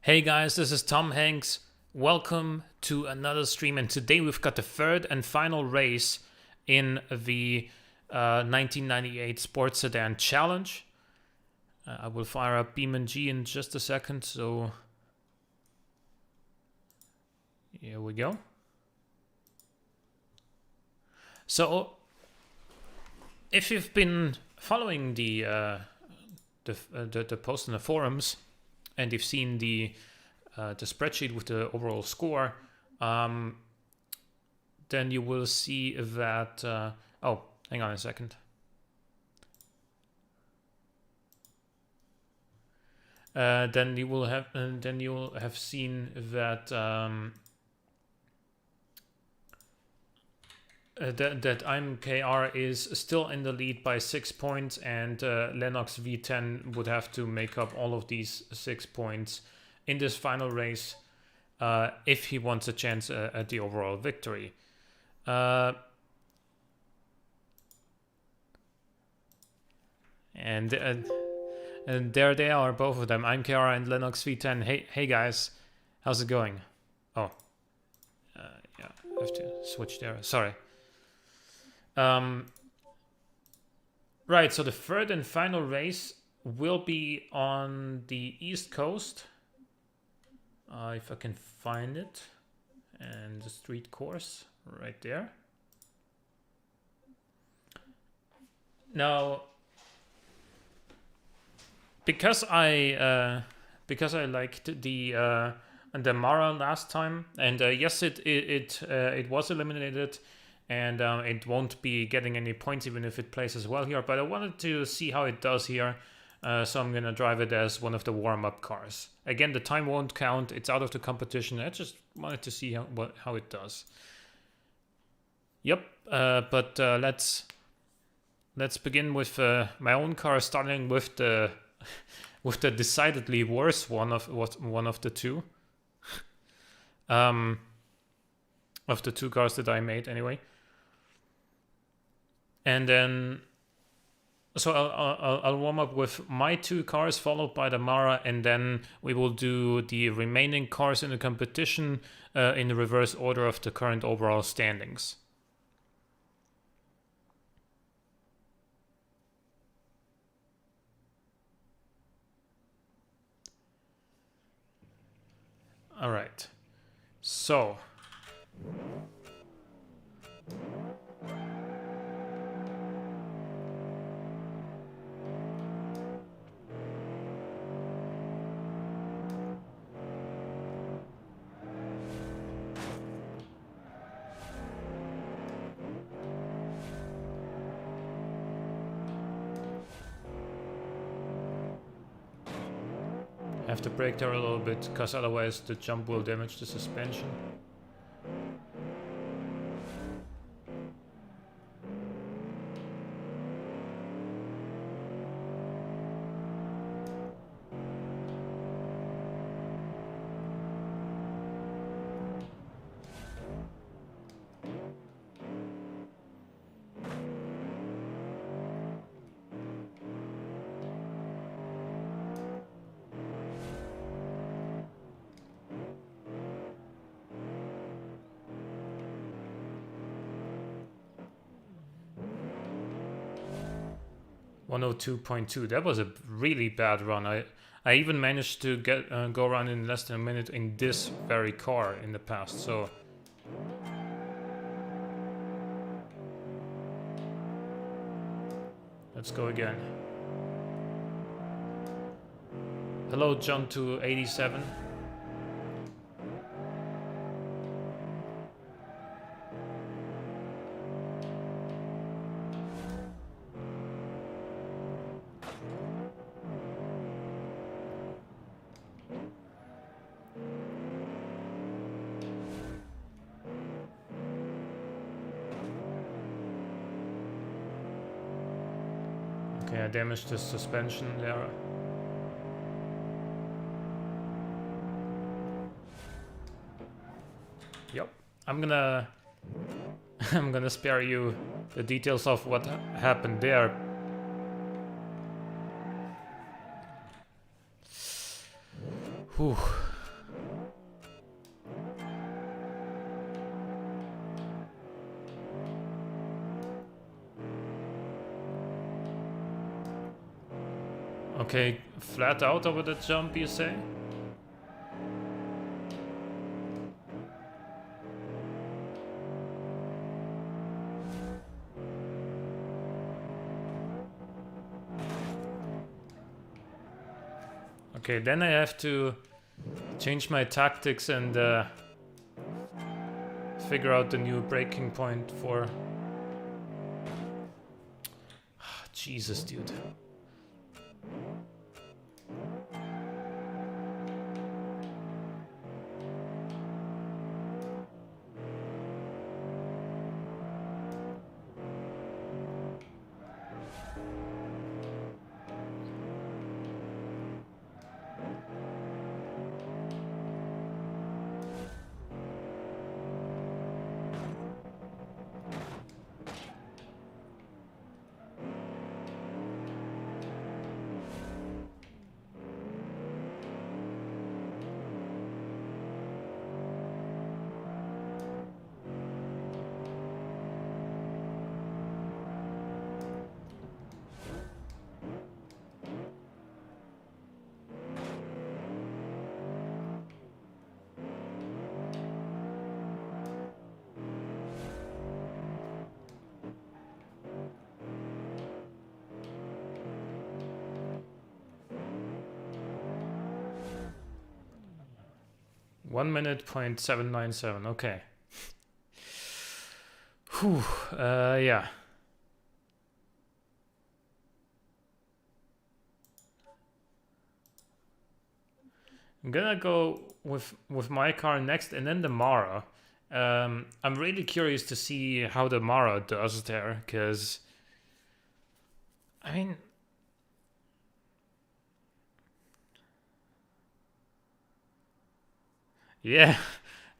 Hey guys, this is Tom Hanks. Welcome to another stream, and today we've got the third and final race in the 1998 Sports Sedan Challenge. I will fire up BeamNG in just a second, so here we go. So, if you've been following the post in the forums, and you've seen the spreadsheet with the overall score, then you will see that. Oh, hang on a second. Then you will have seen that that IMKR is still in the lead by 6 points, and Lennox V10 would have to make up all of these 6 points in this final race if he wants a chance at the overall victory. And there they are, both of them, IMKR and Lennox V10. Hey guys, how's it going? Oh, yeah, I have to switch there. Sorry. Right, so the third and final race will be on the East Coast, if I can find it, and the street course right there. Now, because I liked the Mara last time, and yes, it was eliminated. And it won't be getting any points even if it plays as well here. But I wanted to see how it does here. So I'm going to drive it as one of the warm-up cars. Again, the time won't count. It's out of the competition. I just wanted to see how it does. Yep. But let's begin with my own car, starting with the decidedly worse one of the two. Of the two cars that I made anyway. And then, so I'll warm up with my two cars, followed by the Mara, and then we will do the remaining cars in the competition in the reverse order of the current overall standings. All right, so. I have to brake there a little bit, because otherwise the jump will damage the suspension. .2. That was a really bad run. I even managed to get go around in less than a minute in this very car in the past. So let's go again. Hello, John 287. Okay, I damaged the suspension there. Yep, I'm gonna spare you the details of what happened there. Whew. Okay, flat out over the jump, you say? Okay, then I have to change my tactics and figure out the new breaking point for... Jesus, dude. One minute, .797, okay. Whew, yeah. I'm gonna go with my car next and then the Mara. I'm really curious to see how the Mara does there, because... I mean... Yeah,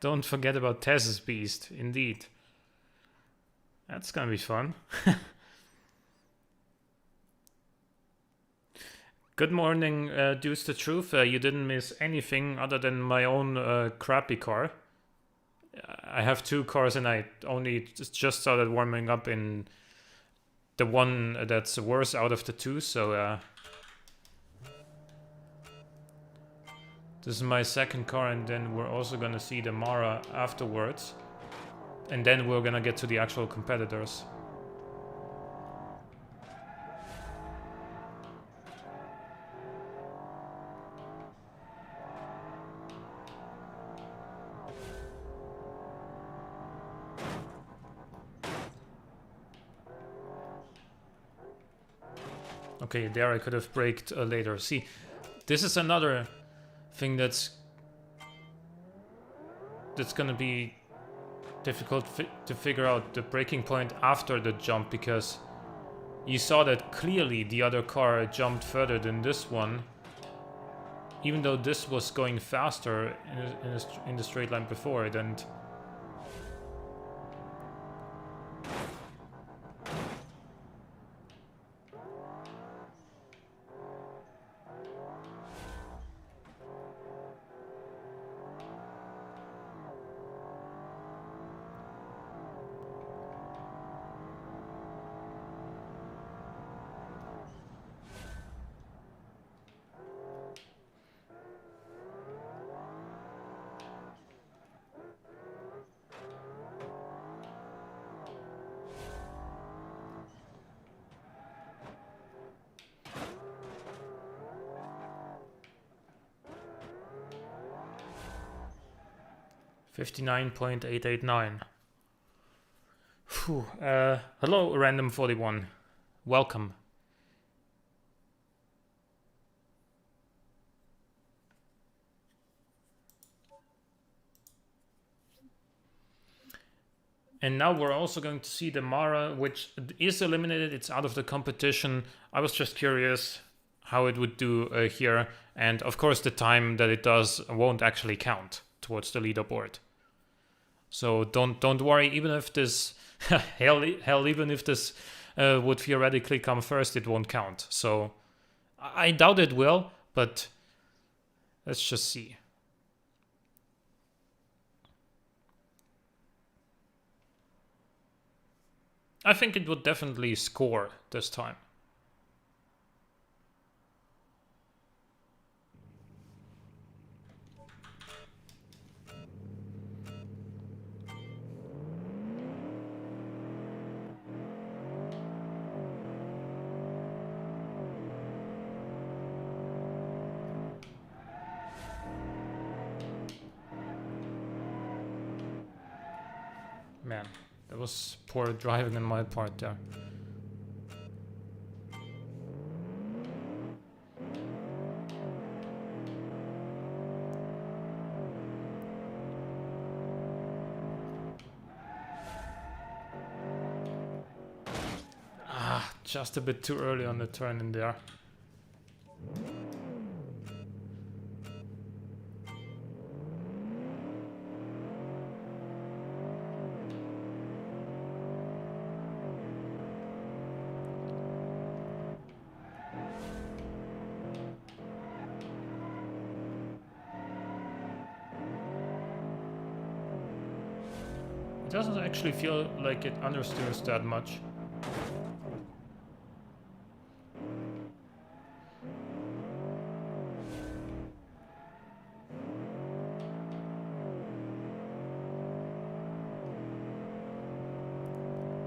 don't forget about Tez's Beast, indeed. That's gonna be fun. Good morning, Deuce the Truth. You didn't miss anything other than my own crappy car. I have two cars and I only just started warming up in the one that's worse out of the two, so this is my second car, and then we're also gonna see the Mara afterwards. And then we're gonna get to the actual competitors. Okay, there I could have braked later. See, this is another thing that's gonna be difficult to figure out, the braking point after the jump, because you saw that clearly the other car jumped further than this one, even though this was going faster in the straight line before it. And .889. Hello, Random41. Welcome. And now we're also going to see the Mara, which is eliminated. It's out of the competition. I was just curious how it would do here. And of course, the time that it does won't actually count towards the leaderboard. So don't worry, even if this hell, even if this would theoretically come first, it won't count. So I doubt it will, but let's just see. I think it would definitely score this time. Man, that was poor driving on my part there. Ah, just a bit too early on the turn in there. It doesn't actually feel like it understeers that much.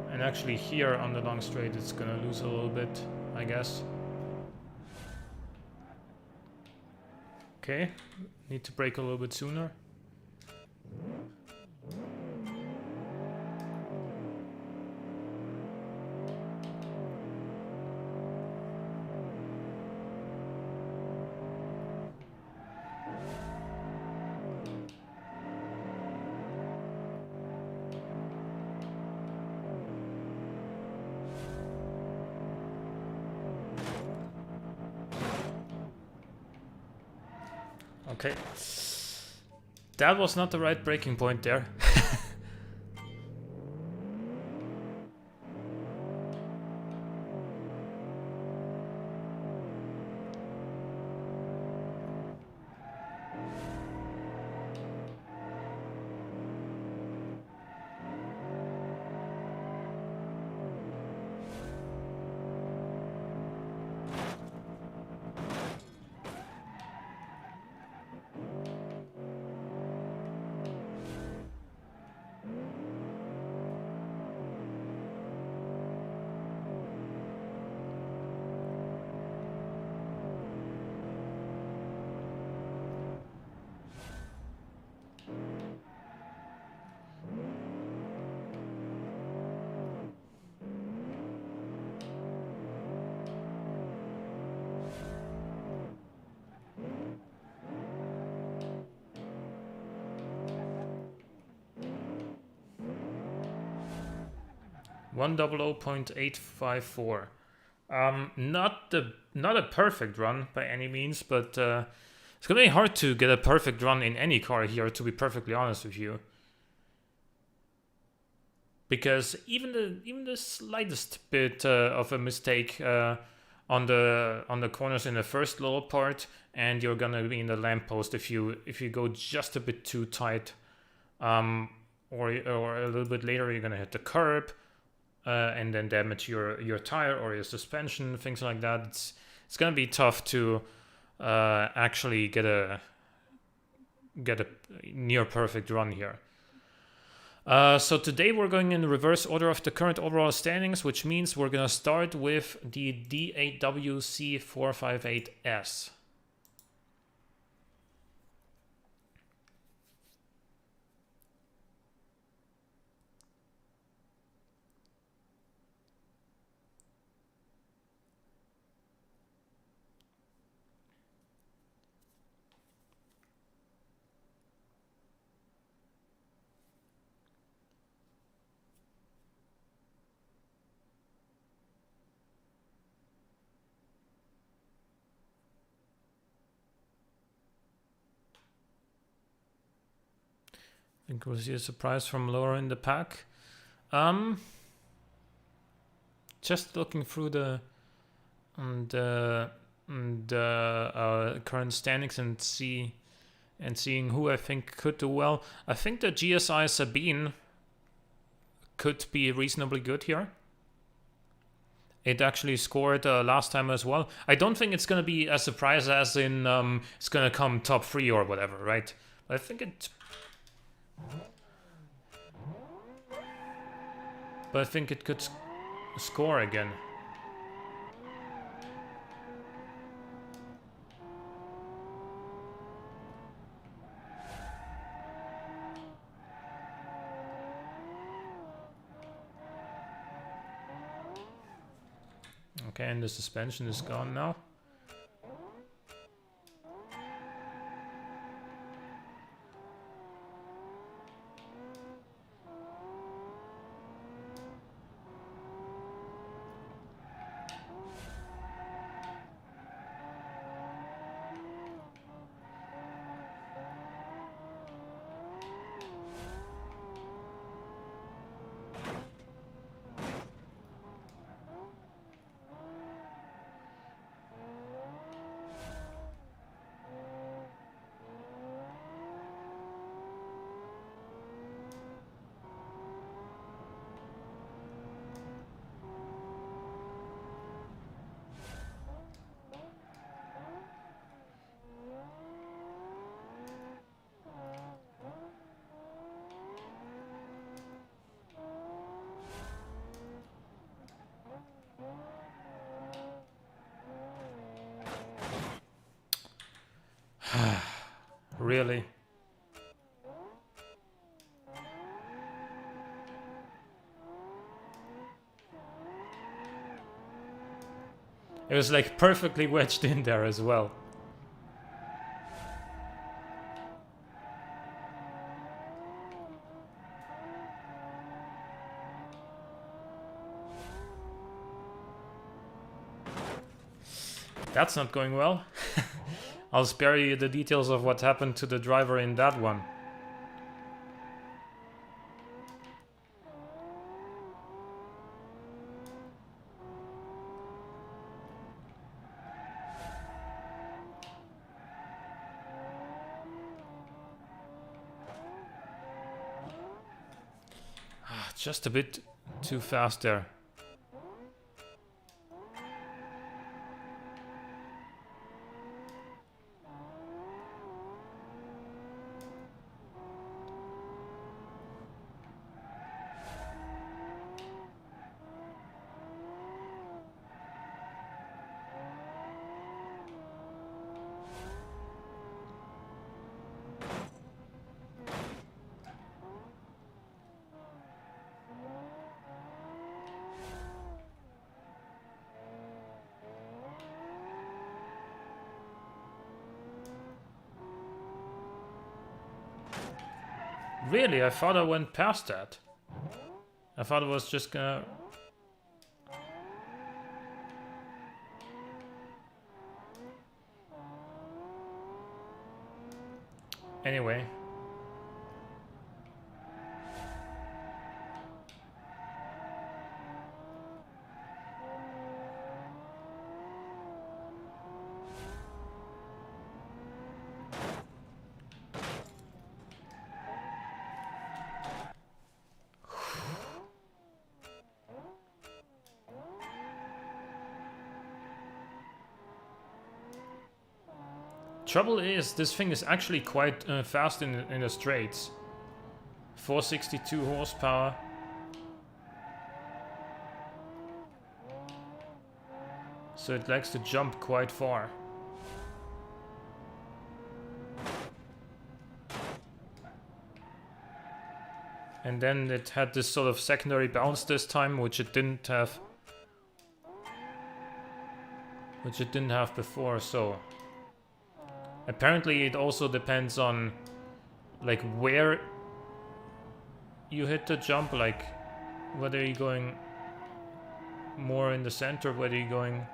And actually here on the long straight it's gonna lose a little bit, I guess. Okay, need to brake a little bit sooner. Okay. That was not the right braking point there. $100.854. Not a perfect run by any means, but it's gonna be hard to get a perfect run in any car here, to be perfectly honest with you. Because even the slightest bit of a mistake on the corners in the first little part, and you're gonna be in the lamppost if you go just a bit too tight, or a little bit later you're gonna hit the curb. And then damage your tire or your suspension, things like that. It's gonna be tough to actually get a near perfect run here. So today we're going in the reverse order of the current overall standings, which means we're gonna start with the D8WC458S. I think we'll see a surprise from lower in the pack. Just looking through the current standings and seeing who I think could do well. I think the GSI Sabine could be reasonably good here. It actually scored last time as well. I don't think it's gonna be a surprise as in it's gonna come top 3 or whatever, right? But I think it. But I think it could score again. Okay, and the suspension is gone now. Really? It was like perfectly wedged in there as well. That's not going well. I'll spare you the details of what happened to the driver in that one. Just a bit too fast there. Really? I thought I went past that. I thought it was just gonna... Anyway. Trouble is, this thing is actually quite fast in the straights. 462 horsepower. So it likes to jump quite far. And then it had this sort of secondary bounce this time, which it didn't have. Which it didn't have before, so... Apparently it also depends on like where you hit the jump, like whether you're going more in the center, whether you're going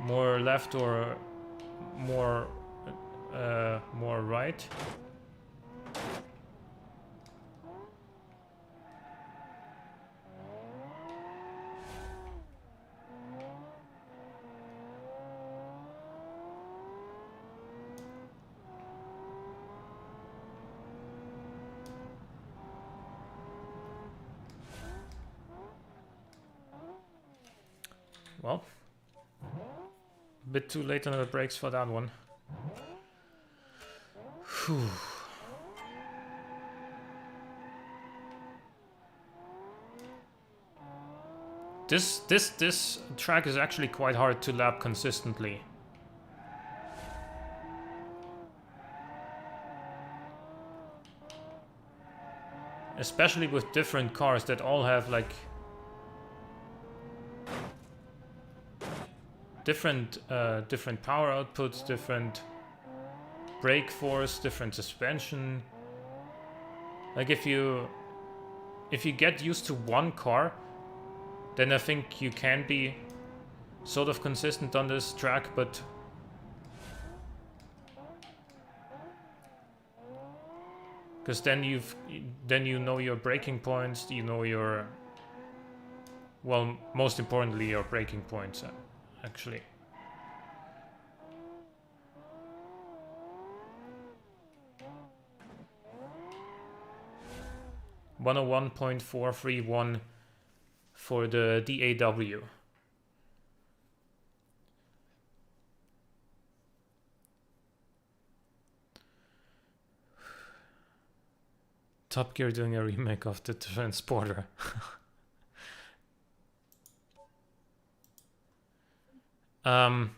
more left or more right. Well, a bit too late on the brakes for that one. Whew. This track is actually quite hard to lap consistently. Especially with different cars that all have like different power outputs, different brake force, different suspension. Like if you get used to one car, then I think you can be sort of consistent on this track, but because then you know your braking points, you know your, well, most importantly your braking points actually. .431 for the DAW. Top Gear doing a remake of the Transporter.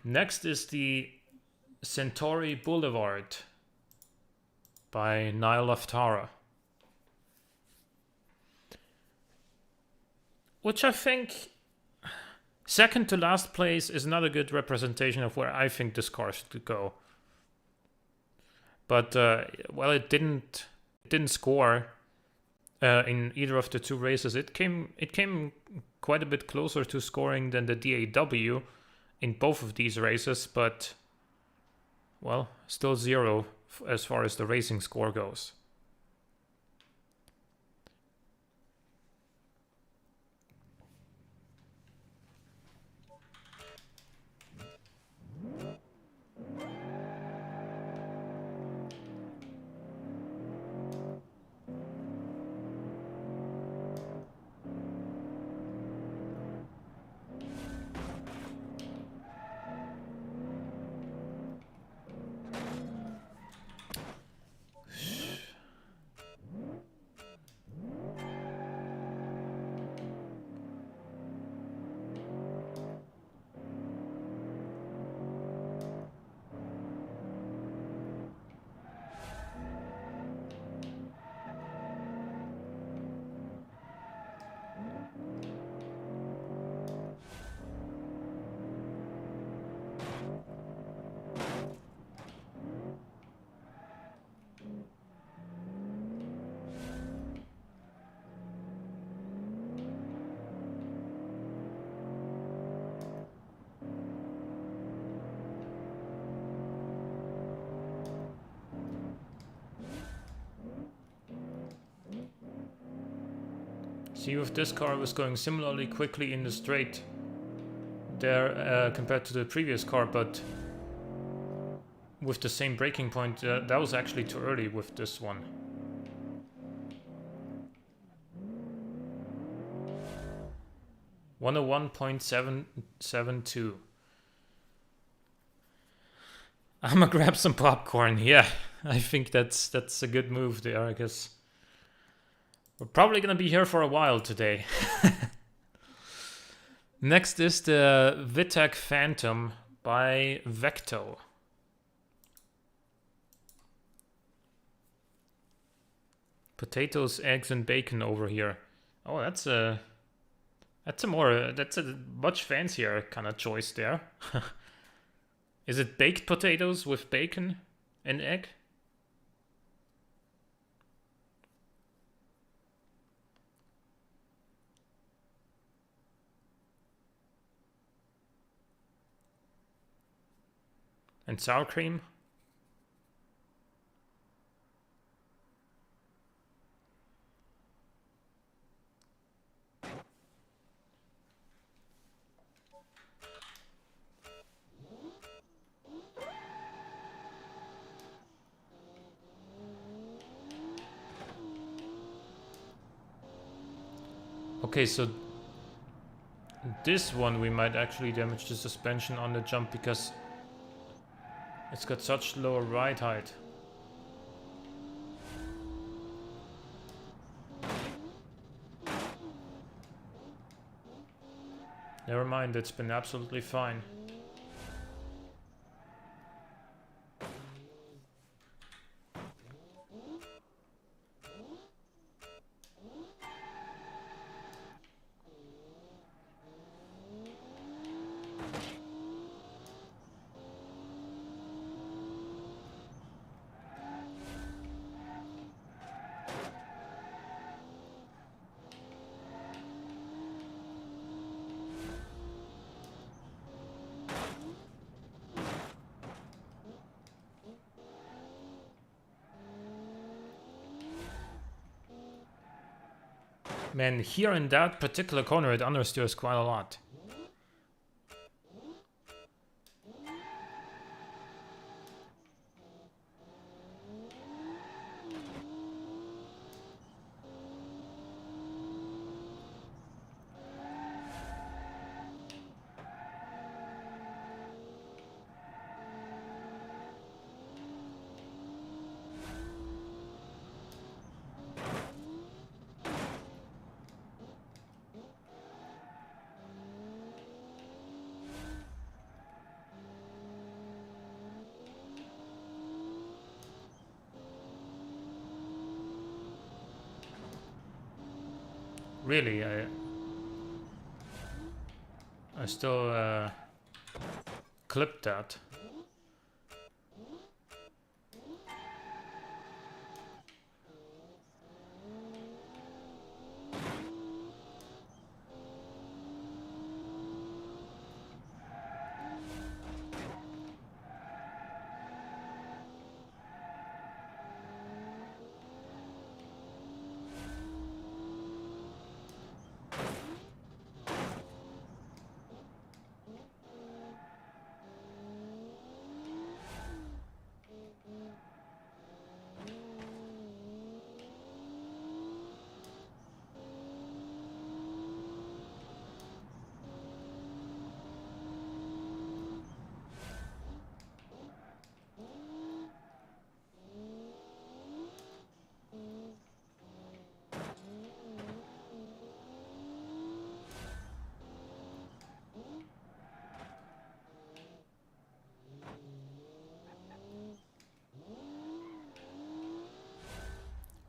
Next is the Centauri Boulevard by Niall of Tara, which I think, second to last place, is not a good representation of where I think this car should go. But well, it didn't score in either of the two races. It came quite a bit closer to scoring than the DAW in both of these races, but well, still 0 as far as the racing score goes. See, if this car was going similarly quickly in the straight there compared to the previous car, but with the same braking point, that was actually too early with this one. .772. I'm gonna grab some popcorn. Yeah, I think that's a good move there, I guess. We're probably gonna be here for a while today. Next is the Vitek Phantom by Vecto. Potatoes, eggs, and bacon over here. Oh, that's a much fancier kind of choice there. Is it baked potatoes with bacon and egg? And sour cream? Okay, so this one we might actually damage the suspension on the jump because it's got such low ride height. Never mind, it's been absolutely fine. Man, here in that particular corner it understeers quite a lot. Really, I still clipped that.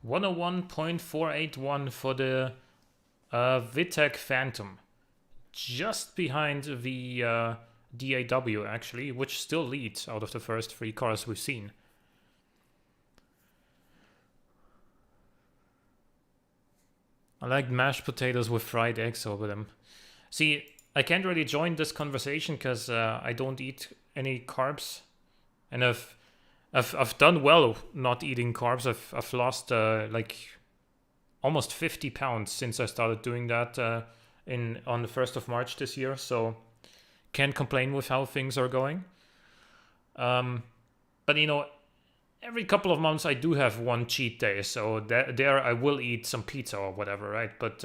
$101.481 for the Vitek Phantom. Just behind the DAW, actually, which still leads out of the first 3 cars we've seen. I like mashed potatoes with fried eggs over them. See, I can't really join this conversation because I don't eat any carbs. And I've done well not eating carbs. I've lost like almost 50 pounds since I started doing that on the 1st of March this year. So can't complain with how things are going. But you know, every couple of months I do have one cheat day. So there I will eat some pizza or whatever, right? But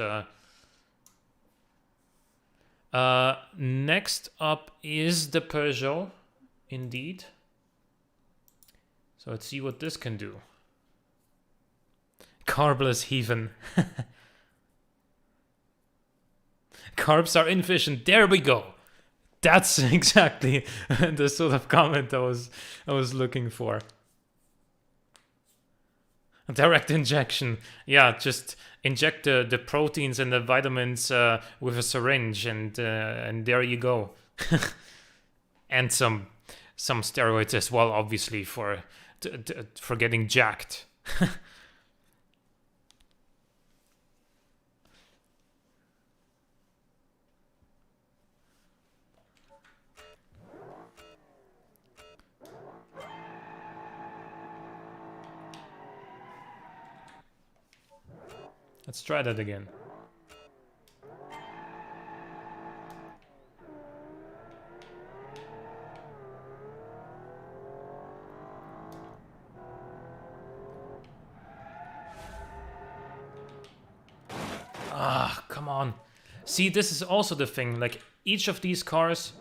next up is the Peugeot, indeed. So let's see what this can do. Carbless heathen. Carbs are inefficient. There we go. That's exactly the sort of comment I was looking for. Direct injection. Yeah, just inject the proteins and the vitamins with a syringe, and there you go. And some steroids as well, obviously, for getting jacked. Let's try that again. Ah, come on. See, this is also the thing. Like, each of these cars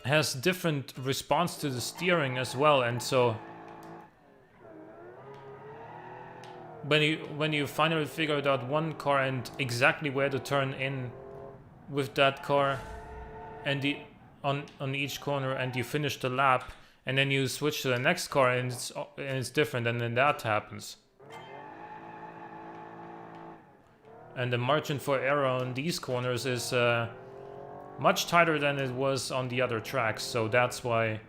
has different response to the steering as well, and so when you finally figured out one car and exactly where to turn in with that car, and on each corner, and you finish the lap, and then you switch to the next car and it's different, and then that happens. And the margin for error on these corners is much tighter than it was on the other tracks, so that's why.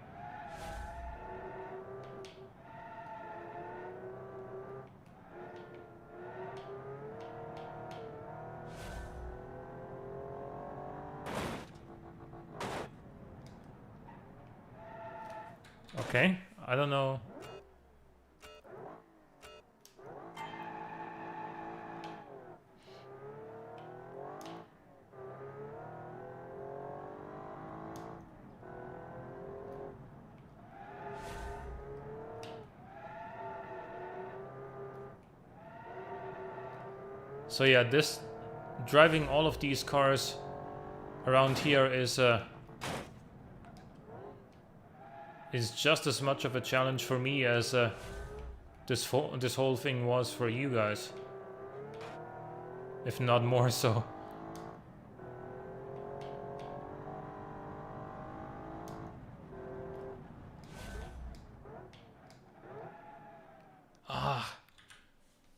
Okay, I don't know. So yeah, this driving all of these cars around here is just as much of a challenge for me as this whole thing was for you guys, if not more so.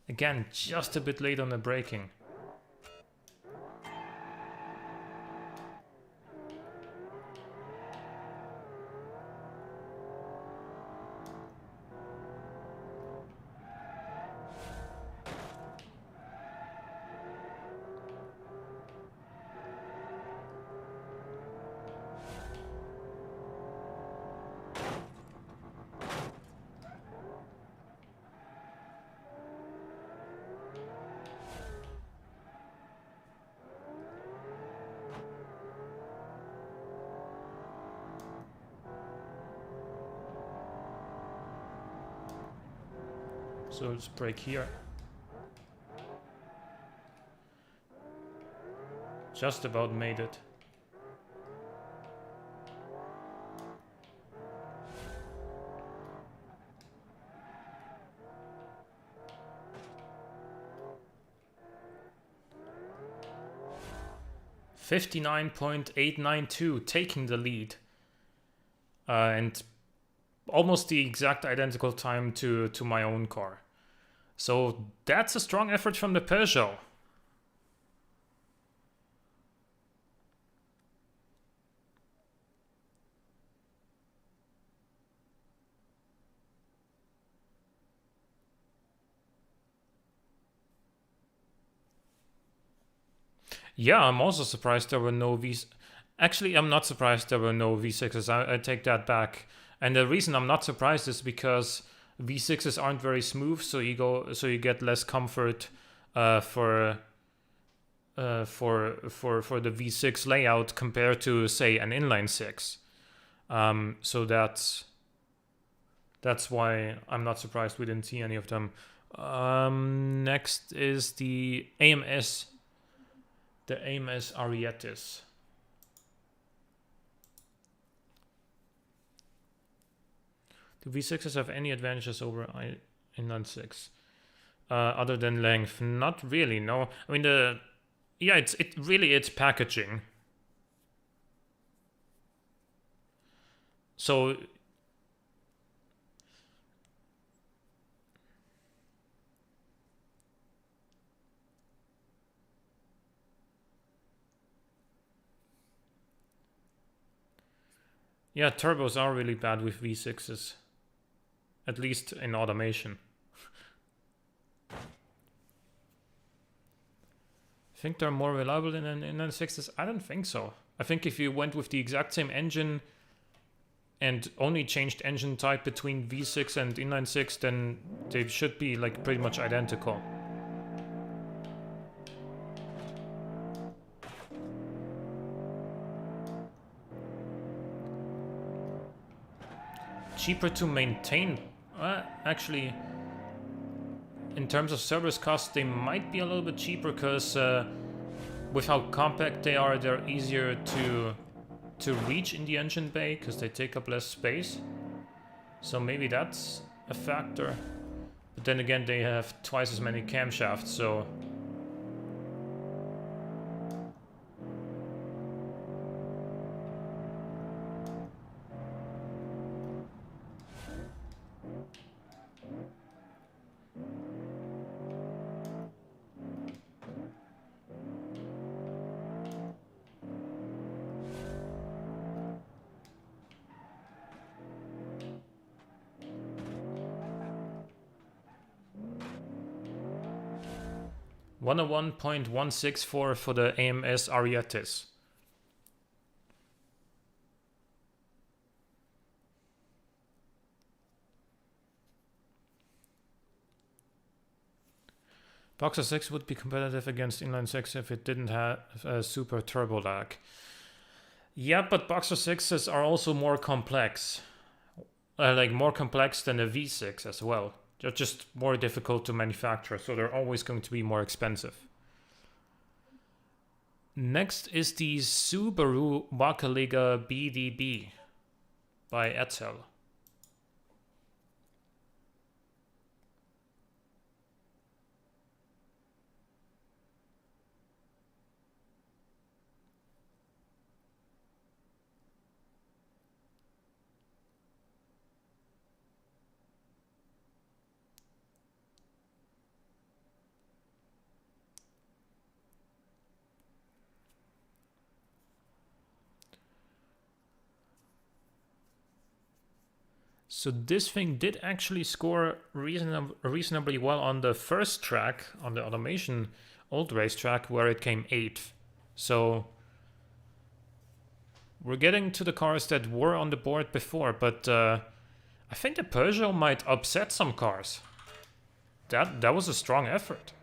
Again, just a bit late on the braking. So let's brake here. Just about made it. .892, taking the lead. And almost the exact identical time to my own car. So that's a strong effort from the Peugeot. Yeah, I'm also surprised there were no V's. Actually, I'm not surprised there were no V6s. I take that back. And the reason I'm not surprised is because V6s aren't very smooth, so you get less comfort for the V6 layout compared to, say, an inline six. So that's why I'm not surprised we didn't see any of them. Next is the AMS Arietis. Do V6s have any advantages over inline six other than length? Not really, no. I mean it's packaging. So yeah, turbos are really bad with V6s. At least in automation. Think they're more reliable than inline sixes? I don't think so. I think if you went with the exact same engine and only changed engine type between V6 and inline six, then they should be like pretty much identical. Cheaper to maintain. Actually, in terms of service costs, they might be a little bit cheaper because with how compact they are, they're easier to reach in the engine bay because they take up less space. So maybe that's a factor. But then again, they have twice as many camshafts, so... $101.164 for the AMS Arietis. Boxer 6 would be competitive against inline 6 if it didn't have a super turbo lag. Yeah, but Boxer 6s are also more complex. Like more complex than a V6 as well. They're just more difficult to manufacture, so they're always going to be more expensive. Next is the Subaru Wakaliga BDB by Edsel. So this thing did actually score reasonably well on the first track, on the Automation old racetrack, where it came 8th. So we're getting to the cars that were on the board before, but I think the Peugeot might upset some cars. That was a strong effort.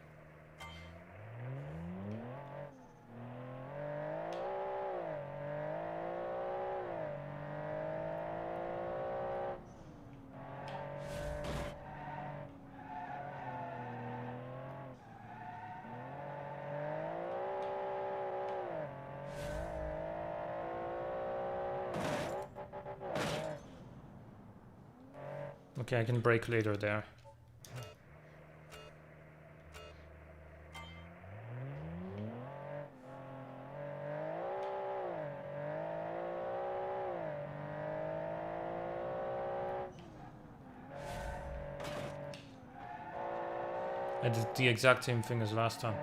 Okay, I can brake later there. I did the exact same thing as last time.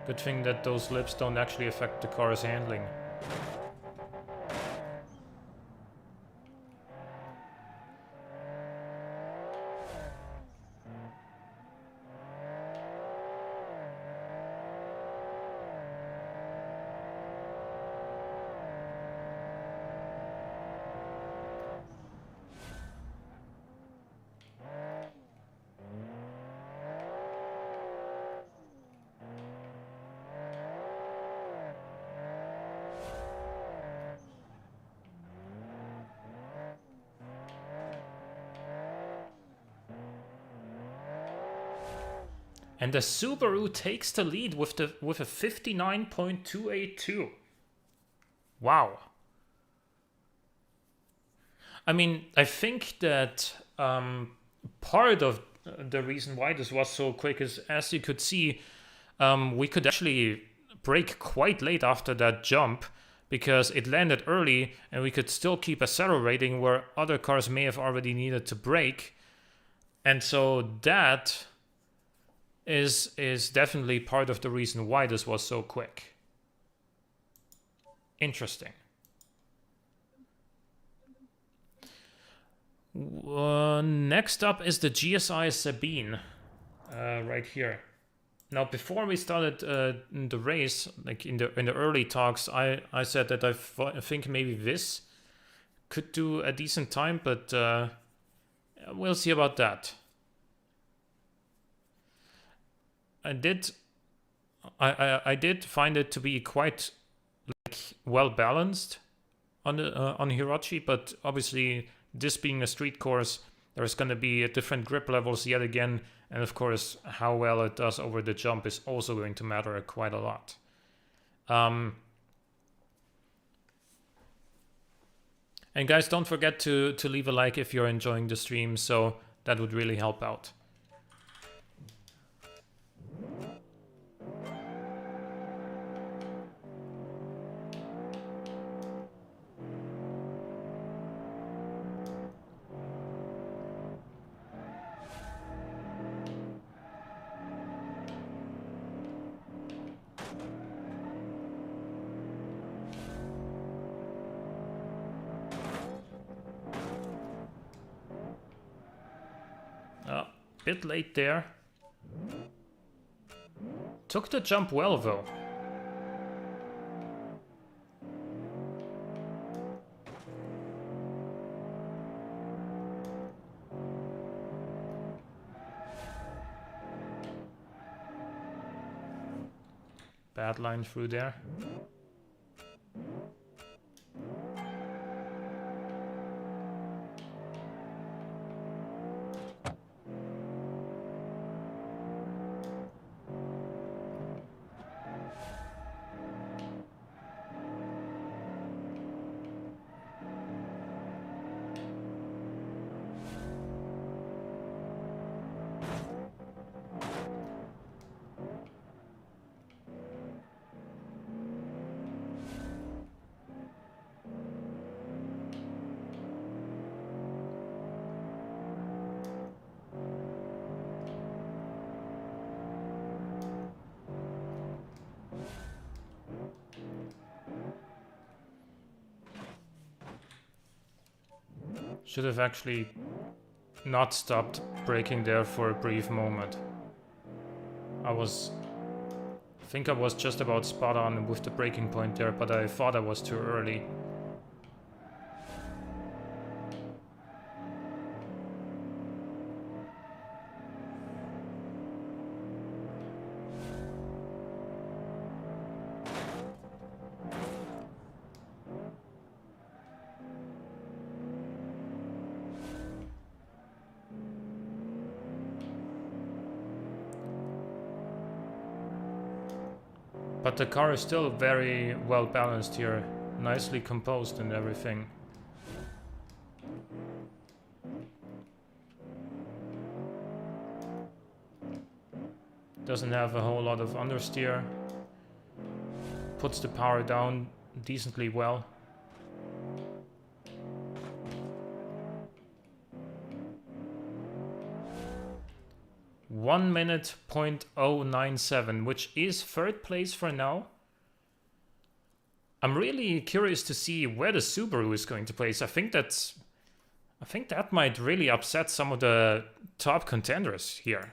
Good thing that those lips don't actually affect the car's handling. And the Subaru takes the lead with a 59.282. Wow. I mean, I think that part of the reason why this was so quick is, as you could see, we could actually brake quite late after that jump because it landed early and we could still keep accelerating where other cars may have already needed to brake. And so that is definitely part of the reason why this was so quick. Interesting. Next up is the GSI Sabine, right here. Now, before we started the race, like in the early talks, I said that I think maybe this could do a decent time, but we'll see about that. I did find it to be quite like well balanced on the on Hirochi, but obviously this being a street course, there's going to be different grip levels yet again, and of course how well it does over the jump is also going to matter quite a lot. And guys, don't forget to leave a like if you're enjoying the stream, so that would really help out. Bit late there. Took the jump well though. Bad line through there. Should have actually not stopped braking there for a brief moment. I think I was just about spot on with the braking point there, but I thought I was too early. But the car is still very well balanced here, nicely composed and everything. Doesn't have a whole lot of understeer. Puts the power down decently well. One minute 0.097, which is third place for now. I'm really curious to see where the Subaru is going to place. I think that might really upset some of the top contenders here.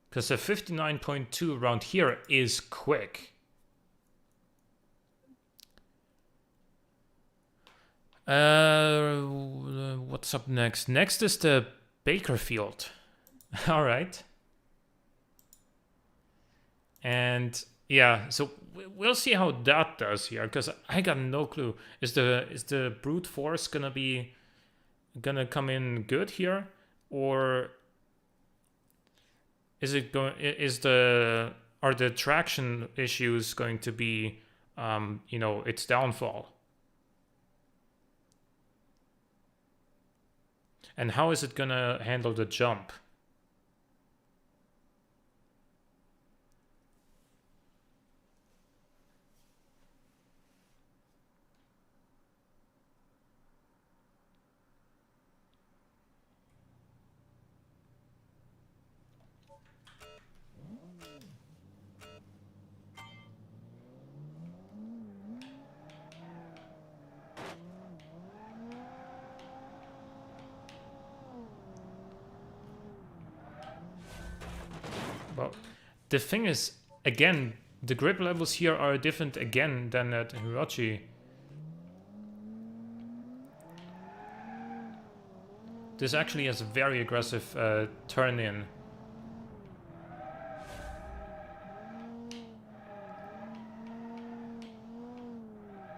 Because a 59.2 around here is quick. What's up next? Next is the Bakerfield. All right. And yeah, so we'll see how that does here, because I got no clue. Is the brute force gonna come in good here, or is it going? Are the traction issues going to be, you know, its downfall? And how is it gonna handle the jump? Well, the thing is, again, the grip levels here are different again than at Hirochi. This actually has a very aggressive turn in.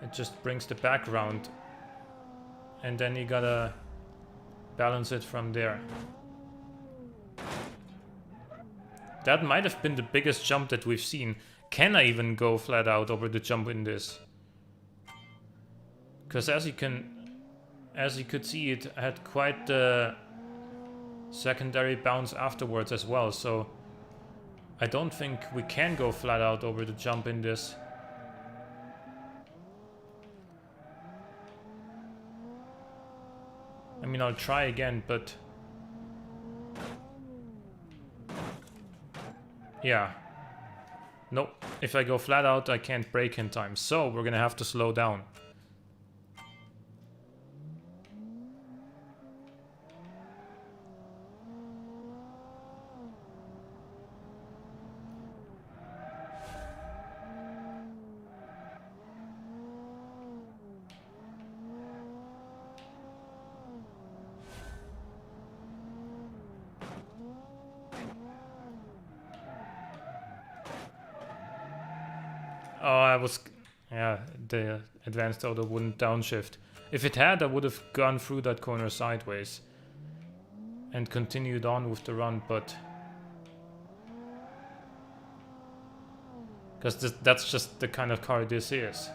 It just brings the back round, and then you gotta balance it from there. That might have been the biggest jump that we've seen. Can I even go flat out over the jump in this? Because as you could see, it had quite the secondary bounce afterwards as well, so I don't think we can go flat out over the jump in this. I mean, I'll try again, but yeah. Nope. If I go flat out, I can't brake in time. So we're gonna have to slow down. Oh, yeah, the advanced auto wouldn't downshift. If it had, I would have gone through that corner sideways and continued on with the run, but because that's just the kind of car this is.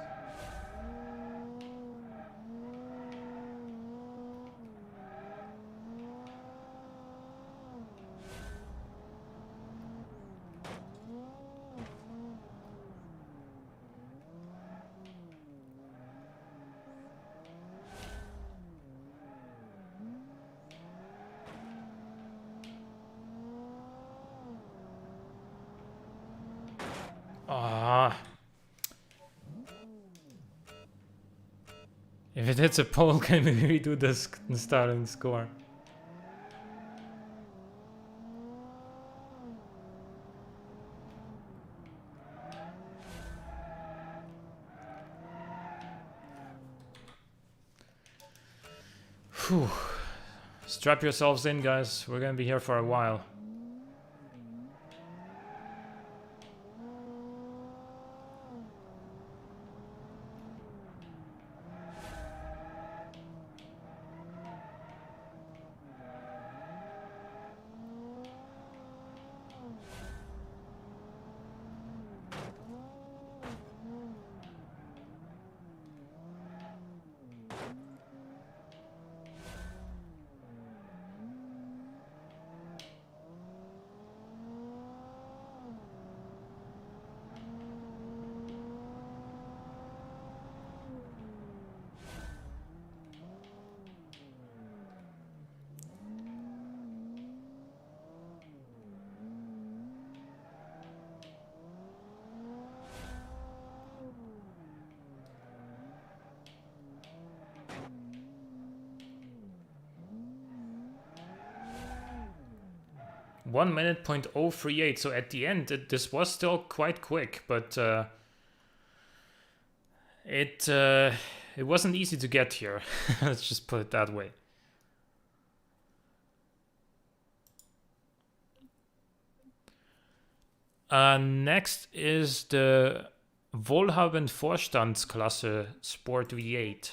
Ah. If it hits a pole, can we redo the starting score? Whew. Strap yourselves in, guys. We're gonna be here for a while. One minute .038. So at the end, this was still quite quick, but it wasn't easy to get here. Let's just put it that way. Next is the Wohlhabend Vorstandsklasse Sport V8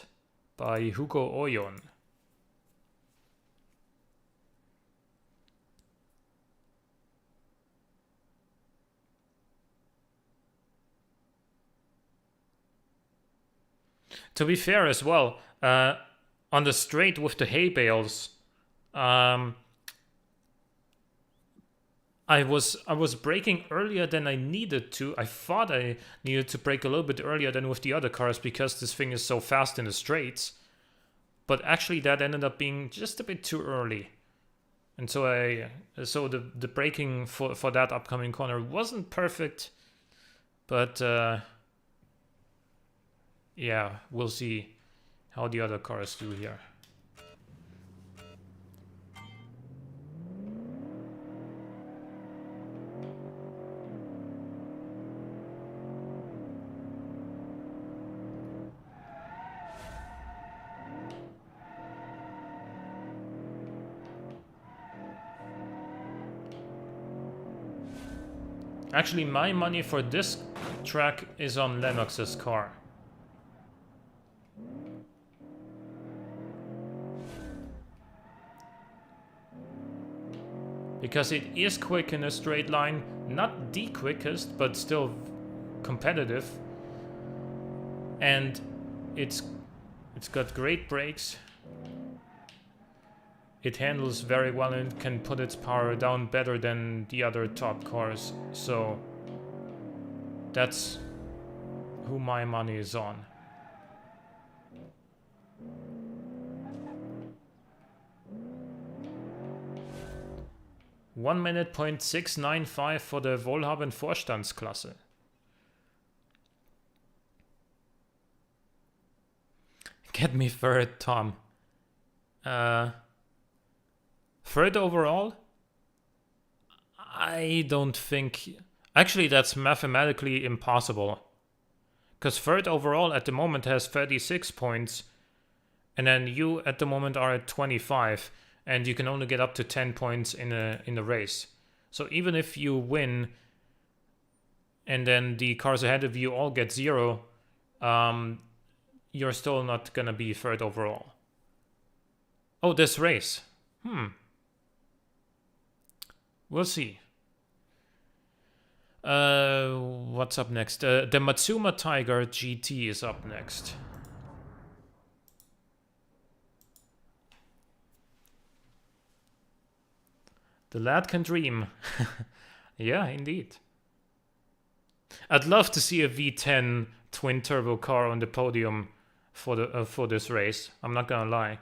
by Hugo Oyon. To be fair as well, on the straight with the hay bales, I was braking earlier than I needed to. I thought I needed to brake a little bit earlier than with the other cars because this thing is so fast in the straights. But actually that ended up being just a bit too early. And so the braking for that upcoming corner wasn't perfect. But yeah, we'll see how the other cars do here. Actually, my money for this track is on Lennox's car. Because it is quick in a straight line, not the quickest, but still competitive. And it's got great brakes. It handles very well and can put its power down better than the other top cars. So that's who my money is on. One minute .695 for the Wohlhabend Vorstandsklasse. Get me third, Tom. Third overall? I don't think... Actually, that's mathematically impossible. Because third overall at the moment has 36 points. And then you at the moment are at 25. And you can only get up to 10 points in a race. So even if you win, and then the cars ahead of you all get 0, you're still not gonna be third overall. Oh, this race. We'll see. What's up next? The Matsuma Tiger GT is up next. The lad can dream. Yeah, indeed. I'd love to see a V10 twin turbo car on the podium for this race. I'm not gonna lie.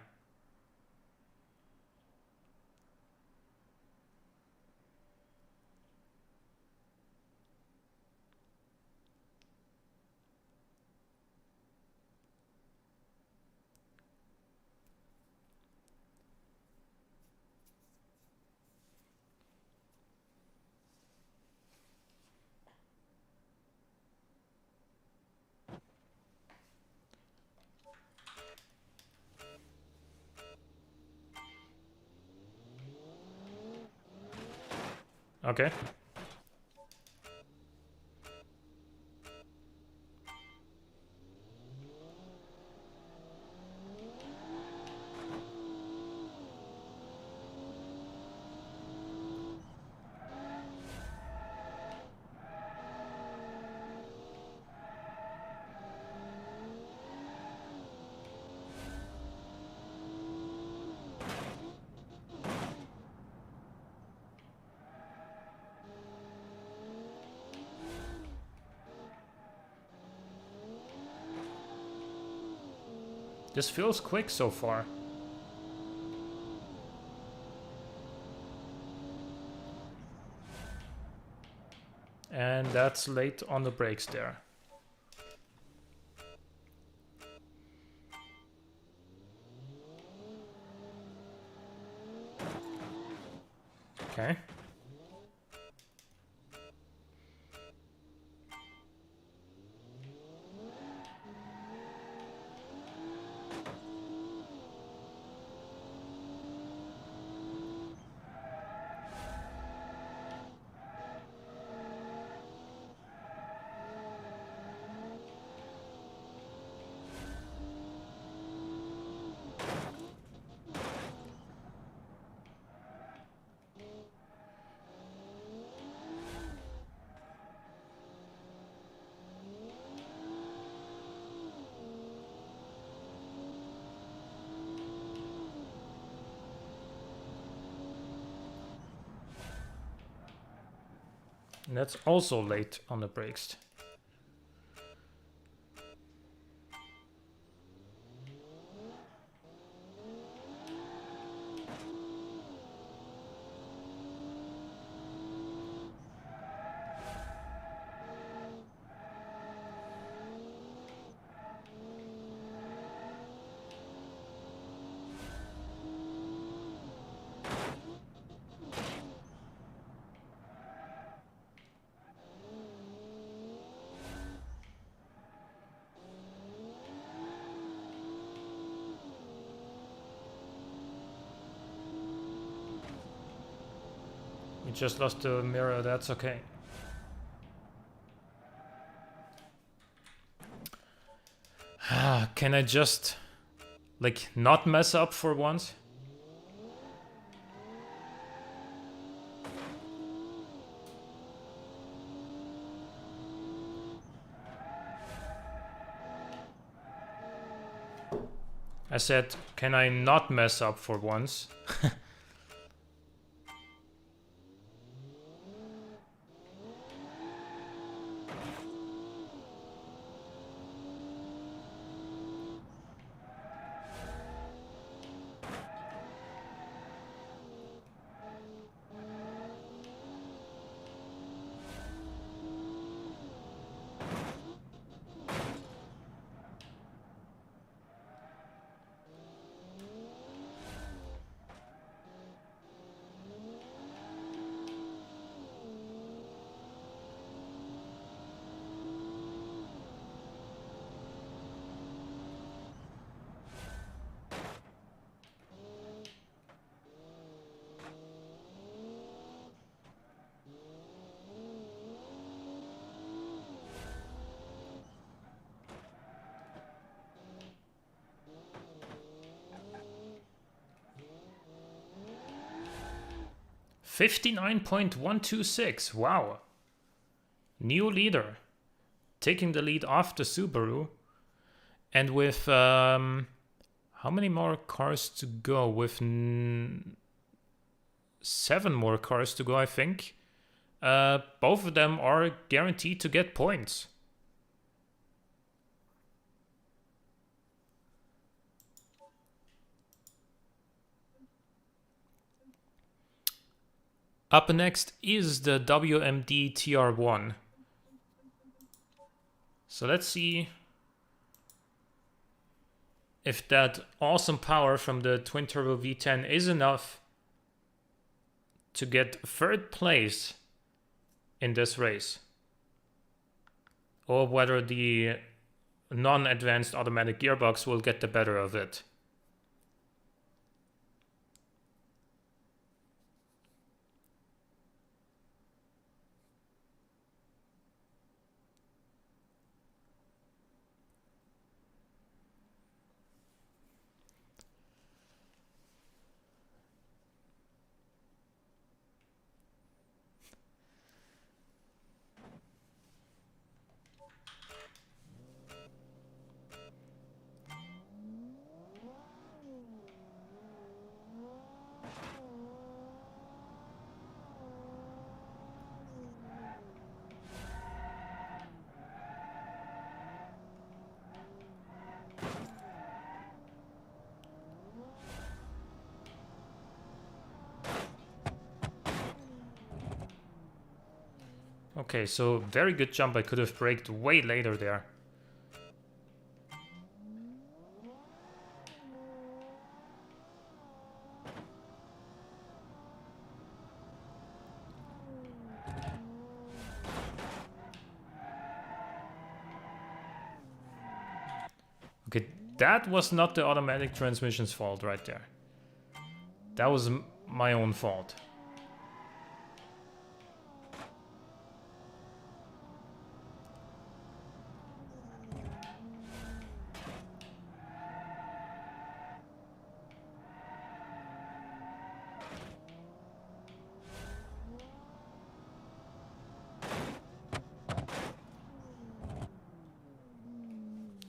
Okay. This feels quick so far. And that's late on the brakes there. Okay. And that's also late on the brakes. We just lost the mirror, that's okay. Can I just, like, not mess up for once? I said, can I not mess up for once? $59.126, wow. New leader. Taking the lead off the Subaru. And with, how many more cars to go? With 7 more cars to go, I think. Both of them are guaranteed to get points. Up next is the WMD TR1. So let's see if that awesome power from the twin turbo V10 is enough to get 3rd place in this race, or whether the non-advanced automatic gearbox will get the better of it. Okay, so very good jump. I could have braked way later there. Okay, that was not the automatic transmission's fault right there. That was my own fault.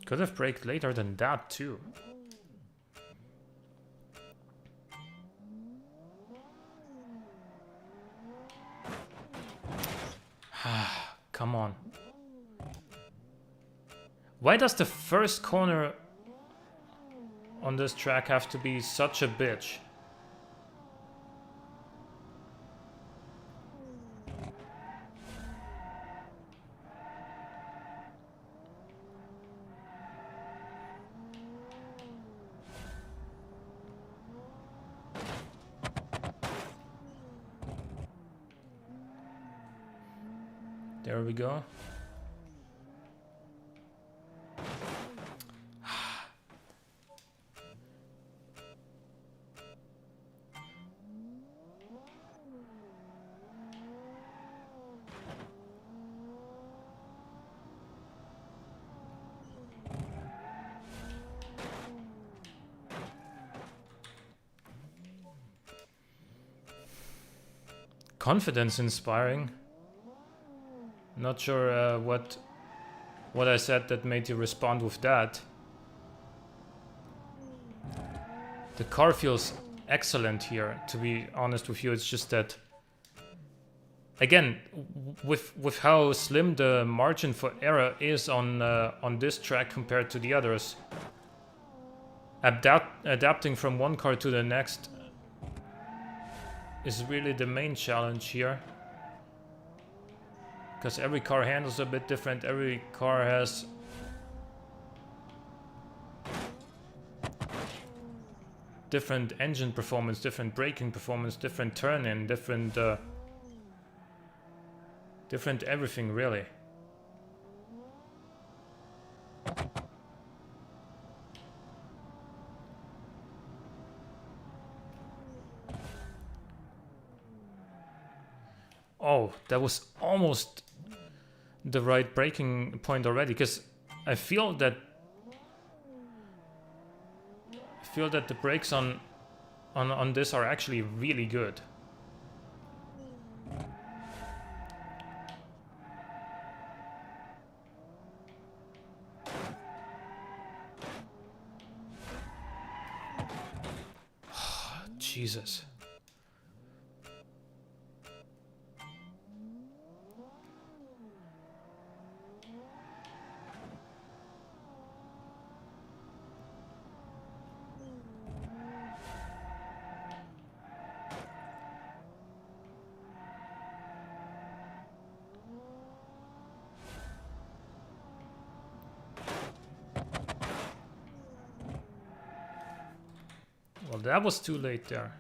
Could have braked later than that too. Come on. Why does the first corner on this track have to be such a bitch? There we go. Confidence inspiring. Not sure what I said that made you respond with that. The car feels excellent here, to be honest with you. It's just that, again, with how slim the margin for error is on this track compared to the others, adapting from one car to the next is really the main challenge here. Because every car handles a bit different, every car has different engine performance, different braking performance, different turn-in, different everything really. Oh, that was almost the right braking point already, because I feel that the brakes on this are actually really good. Jesus. Well, that was too late there.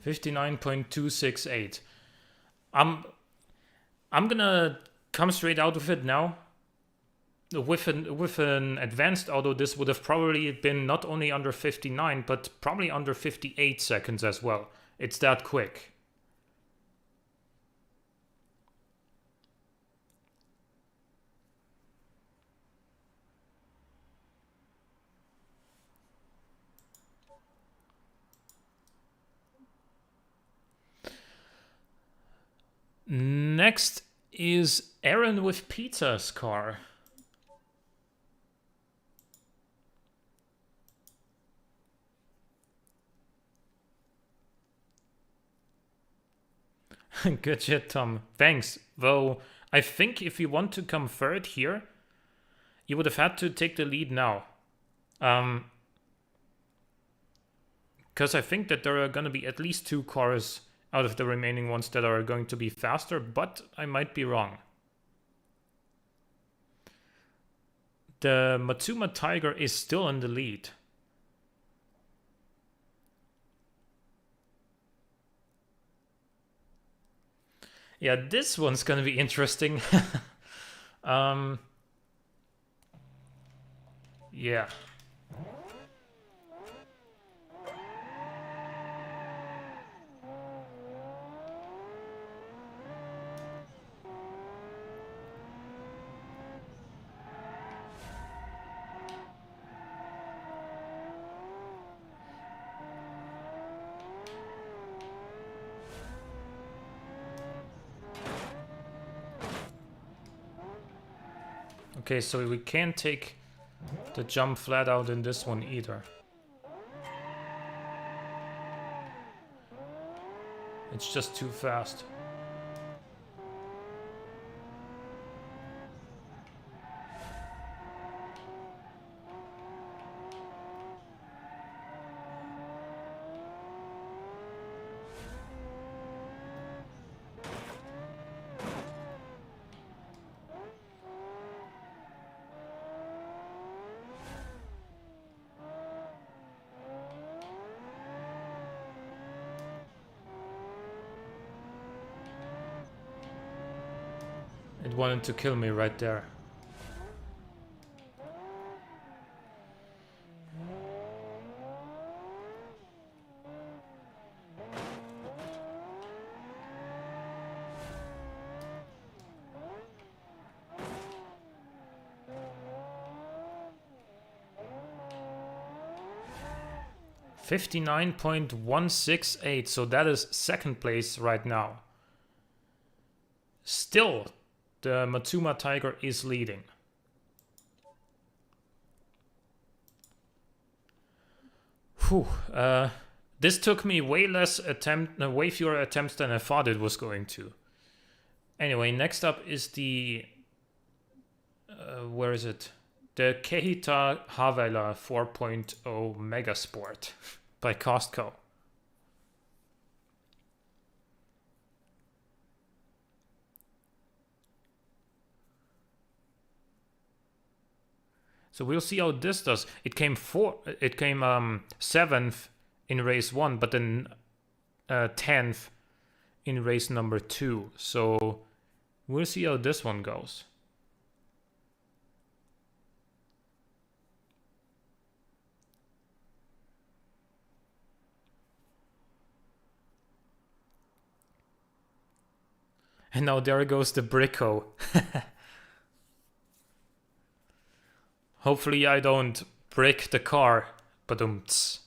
$59.268. I'm I'm gonna come straight out with it now. With an advanced auto, this would have probably been not only under 59, but probably under 58 seconds as well. It's that quick. Next is Aaron with Pizza's car. Good shit, Tom. Thanks. Though, I think if you want to come third here, you would have had to take the lead now. Because I think that there are going to be at least 2 cars out of the remaining ones that are going to be faster, but I might be wrong. The Matsuma Tiger is still in the lead. Yeah, this one's gonna be interesting. Yeah. Okay, so we can't take the jump flat out in this one either. It's just too fast. It wanted to kill me right there. $59.168, so that is second place right now. Still, the Matsuma Tiger is leading. Whew, this took me way fewer attempts than I thought it was going to. Anyway, next up is the where is it? The Kehita Havela 4.0 Megasport by Costco. So we'll see how this does. It came 7th in race 1, but then 10th in race number 2. So we'll see how this one goes. And now there goes the Bricko. Hopefully I don't break the car. Badumts.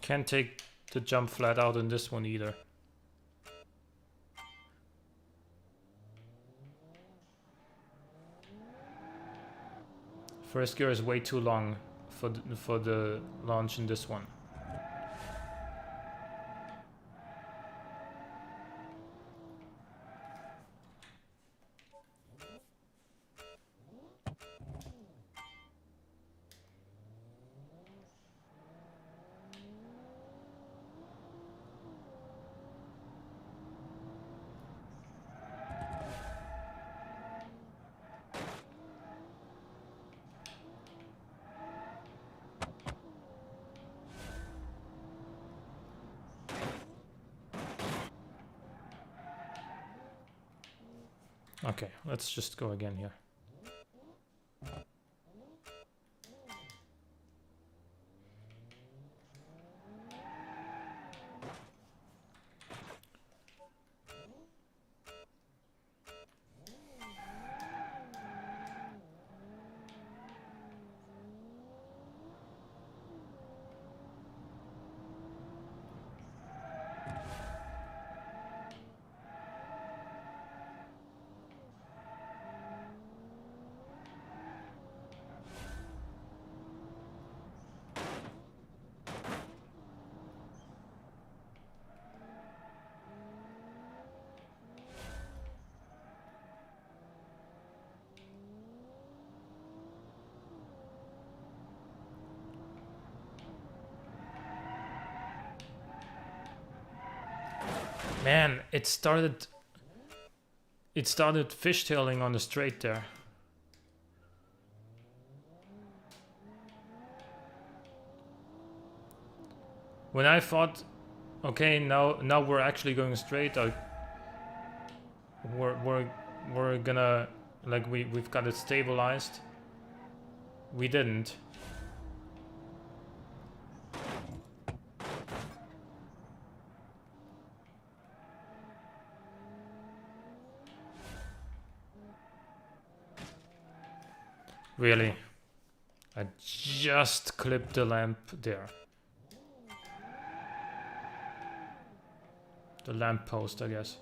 Can't take the jump flat out in this one either. First gear is way too long for the launch in this one. Okay, let's just go again here. Man, it started fishtailing on the straight there. When I thought, okay, now we're actually going straight, we're gonna, like, we've got it stabilized. We didn't. Really? I just clipped the lamp there. The lamp post, I guess.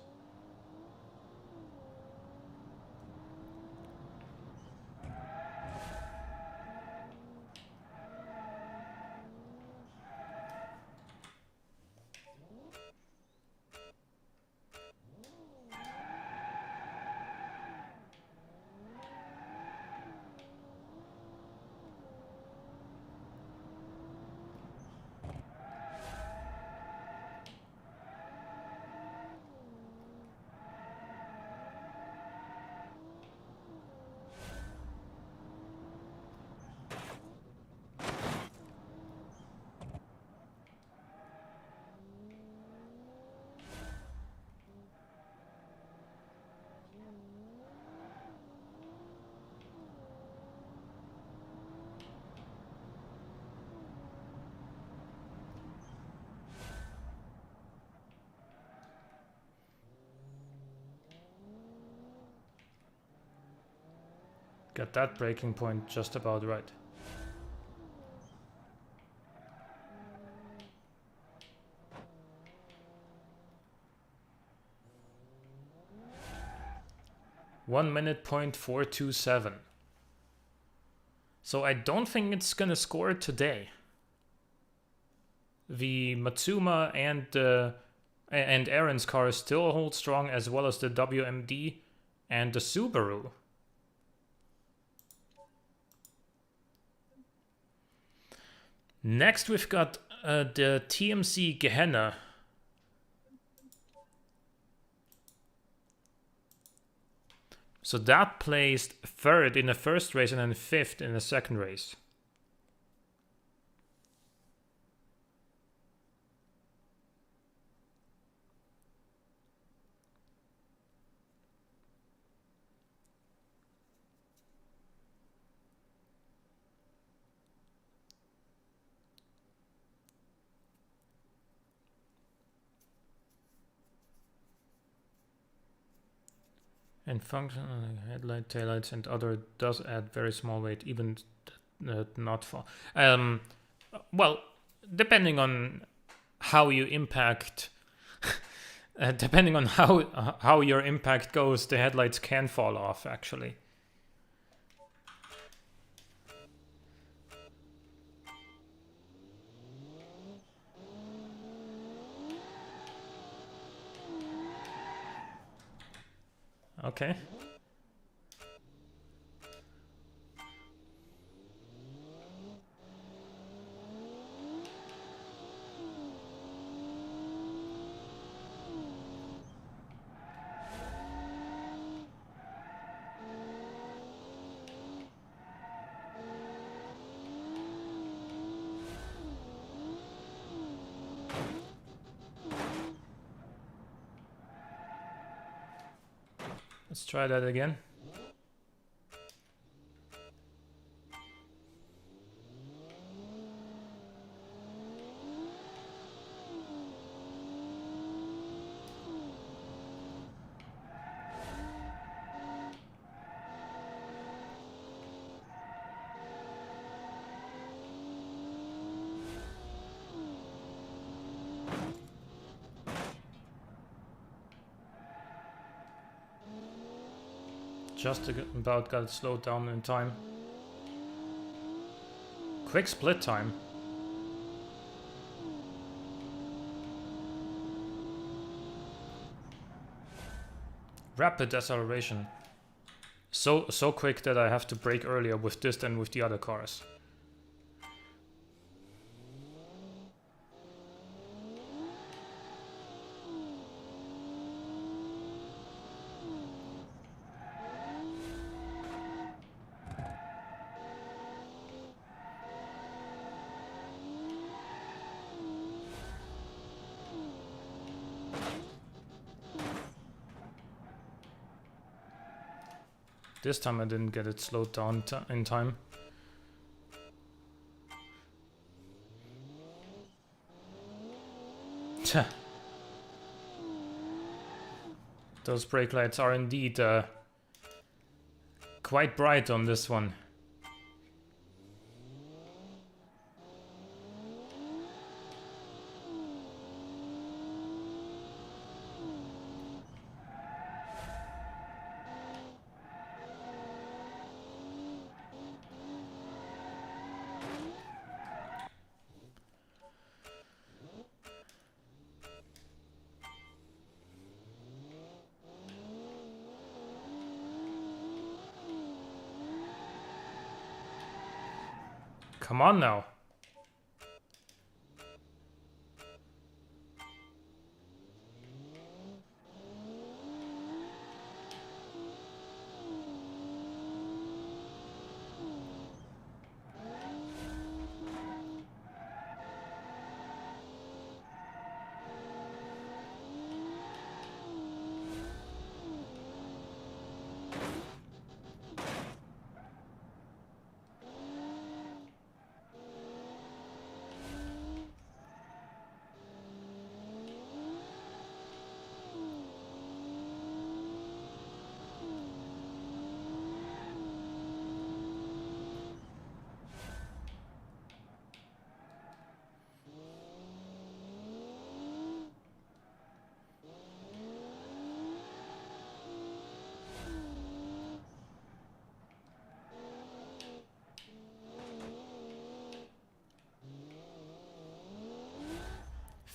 Got that breaking point just about right. One minute point 427. So I don't think it's gonna score today. The Matsuma and Aaron's car still hold strong, as well as the WMD and the Subaru. Next we've got the TMC Gehenna. So that placed third in the first race and then fifth in the second race. And function headlight, taillights, and other does add very small weight, even not for. Well, depending on how you impact, depending on how your impact goes, the headlights can fall off. Actually. Okay. Let's try that again. Just about got it slowed down in time. Quick split time. Rapid acceleration. So quick that I have to brake earlier with this than with the other cars. This time I didn't get it slowed down in time. Those brake lights are indeed quite bright on this one. Come on now.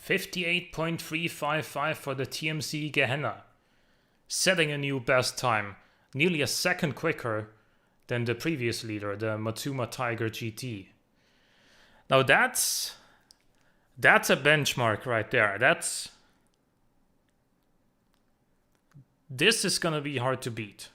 .355 for the TMC Gehenna, setting a new best time, nearly a second quicker than the previous leader, the Matsuma Tiger GT. Now that's a benchmark right there. This is gonna be hard to beat.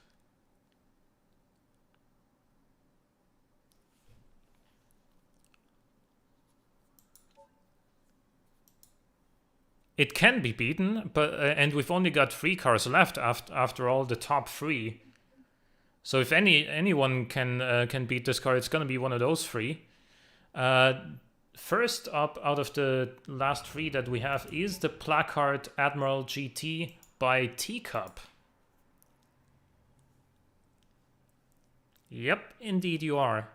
It can be beaten, but and we've only got 3 cars left after all the top 3. So if anyone can beat this car, it's gonna be one of those 3. First up out of the last 3 that we have is the Placard Admiral GT by Teacup. Yep, indeed you are.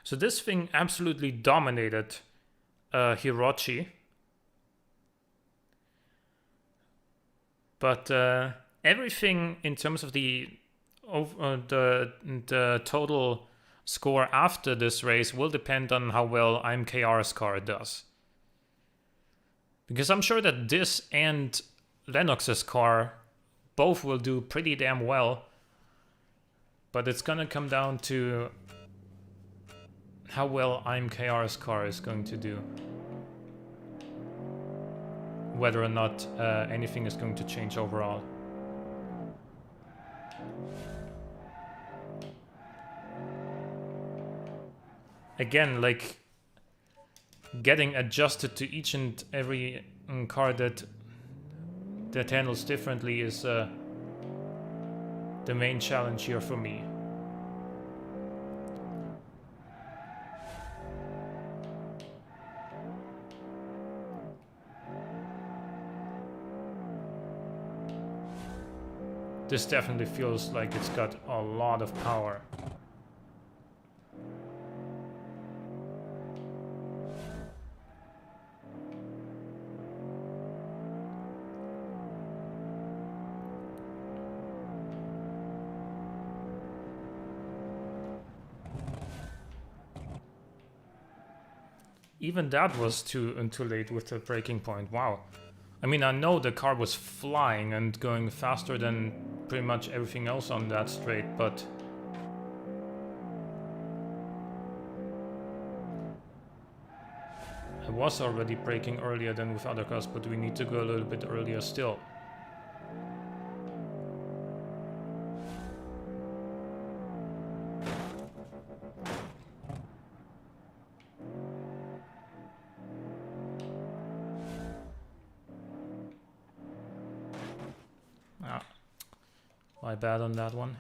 So this thing absolutely dominated Hirochi. But everything in terms of the total score after this race will depend on how well IMKR's car does. Because I'm sure that this and Lennox's car both will do pretty damn well. But it's gonna come down to how well IMKR's car is going to do. whether or not anything is going to change overall. Again, like, getting adjusted to each and every car that handles differently is the main challenge here for me. This definitely feels like it's got a lot of power. Even that was too late with the braking point. Wow. I mean, I know the car was flying and going faster than pretty much everything else on that straight, but I was already braking earlier than with other cars, but we need to go a little bit earlier still. My bad on that one.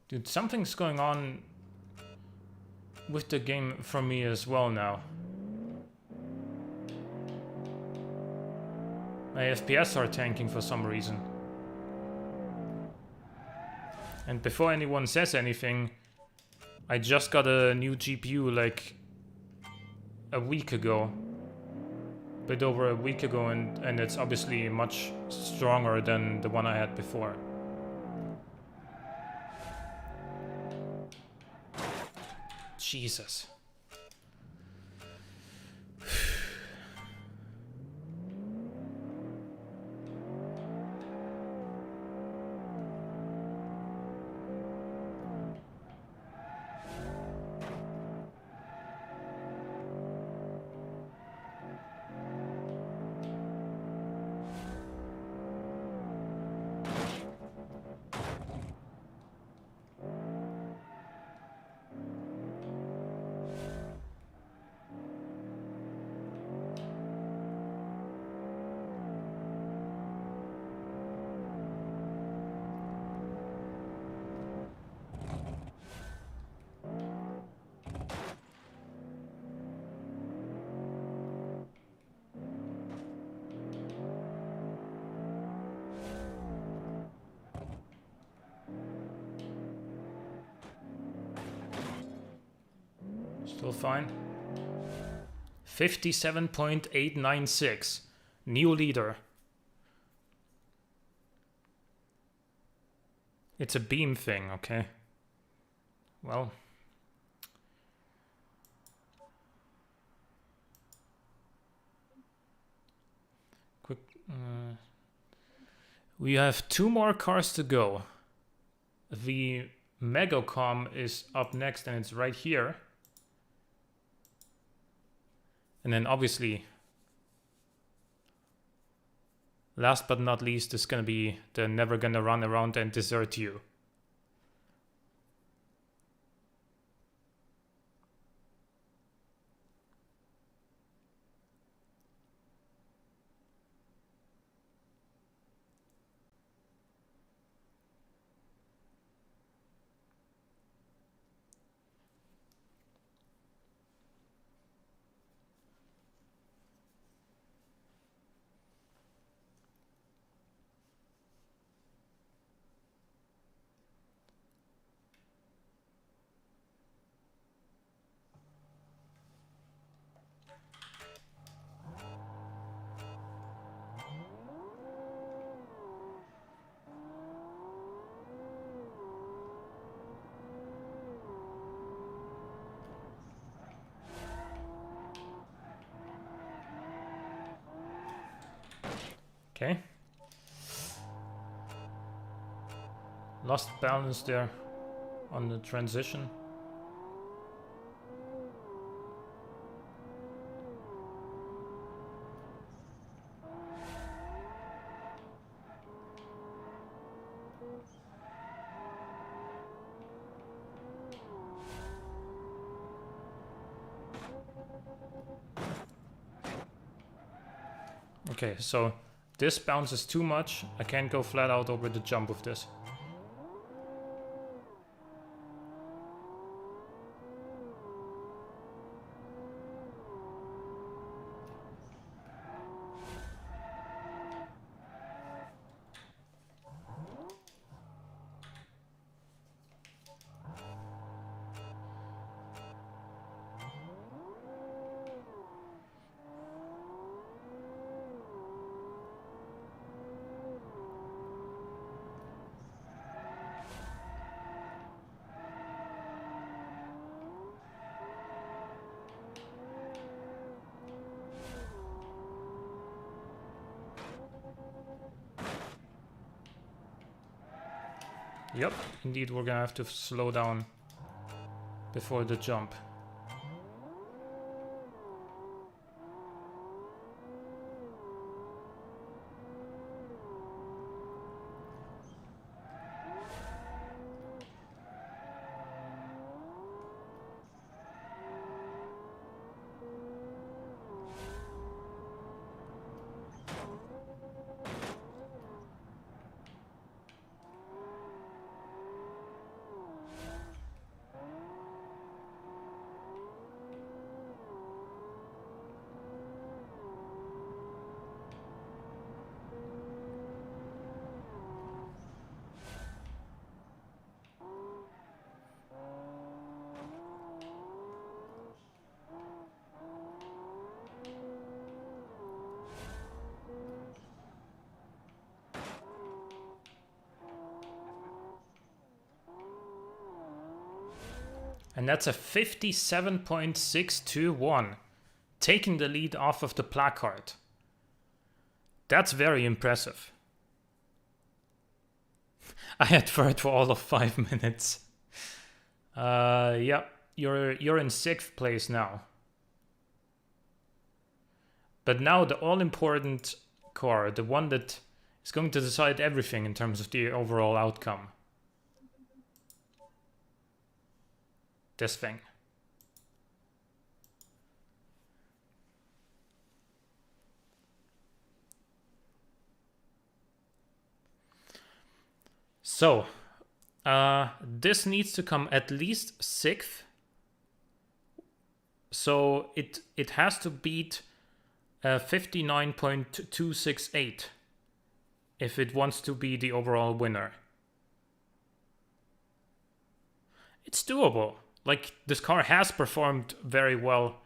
Dude, something's going on with the game for me as well now. My FPS are tanking for some reason. And before anyone says anything, I just got a new GPU like a week ago. A bit over a week ago, and it's obviously much stronger than the one I had before. Jesus. Still fine. 57.896. New leader. It's a beam thing, okay. Well. Quick. We have 2 more cars to go. The Megacom is up next and it's right here. And then obviously, last but not least is gonna be the Never Gonna Run Around and Desert You. Okay. Lost balance there on the transition. Okay, so this bounces too much. I can't go flat out over the jump with this. Yep, indeed we're gonna have to slow down before the jump. And that's a 57.621, taking the lead off of the placard. That's very impressive. I had third for all of 5 minutes. Yeah, you're in 6th place now. But now the all-important car, the one that is going to decide everything in terms of the overall outcome. This thing. So, this needs to come at least 6th. So it has to beat 59.268 if it wants to be the overall winner. It's doable. Like, this car has performed very well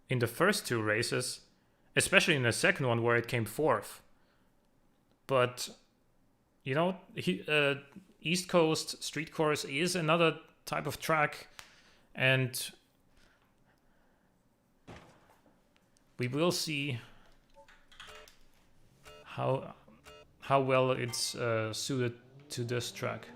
in the first 2 races, especially in the second one where it came 4th. But, you know, East Coast street course is another type of track, and we will see how well it's suited to this track.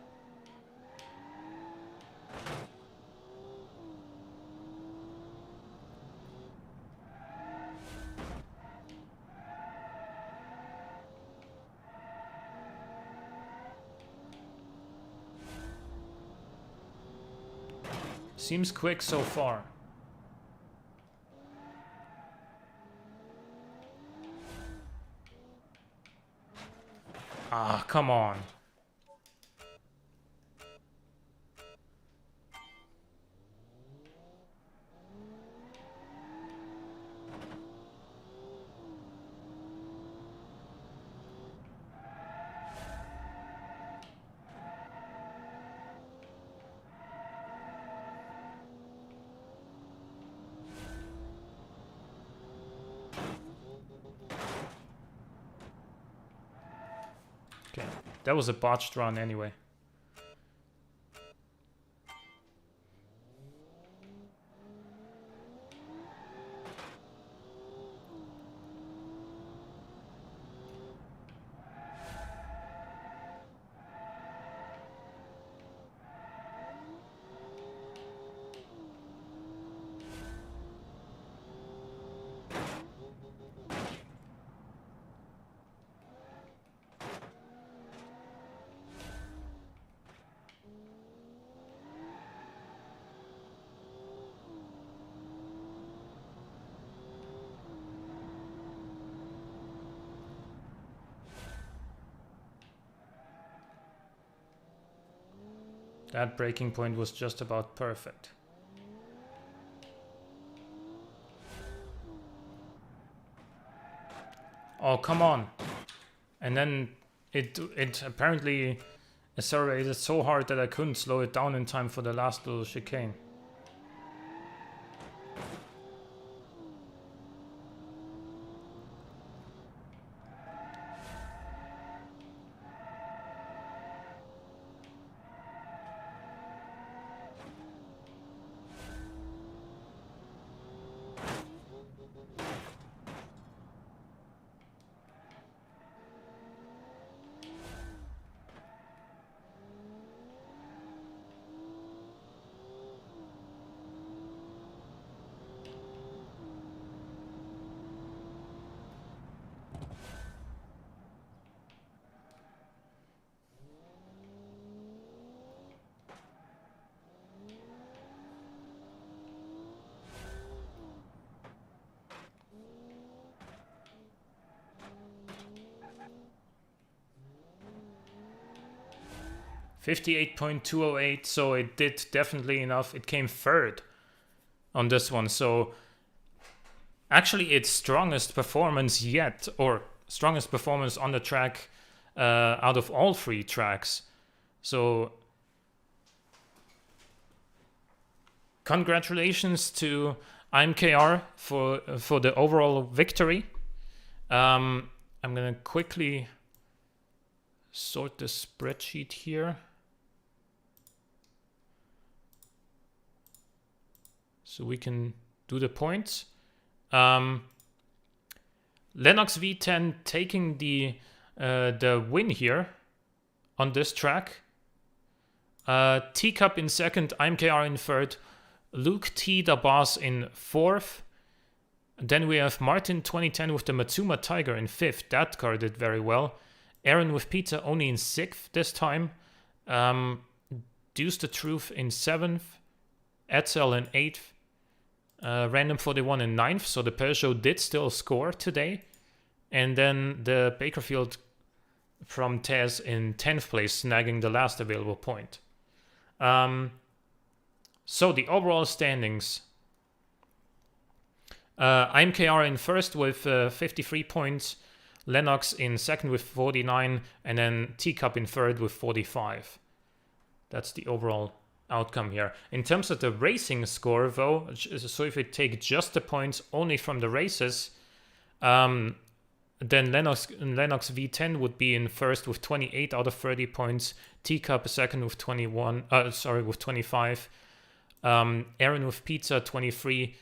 Seems quick so far. Ah, come on. Okay, that was a botched run anyway. That braking point was just about perfect. Oh, come on. And then it apparently accelerated so hard that I couldn't slow it down in time for the last little chicane. .208, so it did definitely enough. It came third on this one, so actually its strongest performance yet, or strongest performance on the track out of all 3 tracks. So congratulations to IMKR for the overall victory. I'm gonna quickly sort the spreadsheet here. So we can do the points. Lennox V10 taking the win here on this track. Teacup in second, IMKR in third, Luke T. the Boss in fourth. Then we have Martin 2010 with the Matsuma Tiger in fifth. That car did very well. Aaron with Pizza only in sixth this time. Deuce the Truth in seventh. Edsel in eighth. Random 41 in ninth. So the Peugeot did still score today. And then the Bakerfield from Tez in 10th place, snagging the last available point. So the overall standings. IMKR in first with 53 points. Lennox in second with 49. And then Teacup in third with 45. That's the overall outcome here. In terms of the racing score, though, so if we take just the points only from the races, then Lennox V10 would be in first with 28 out of 30 points. Teacup second with 25. Aaron with Pizza 23.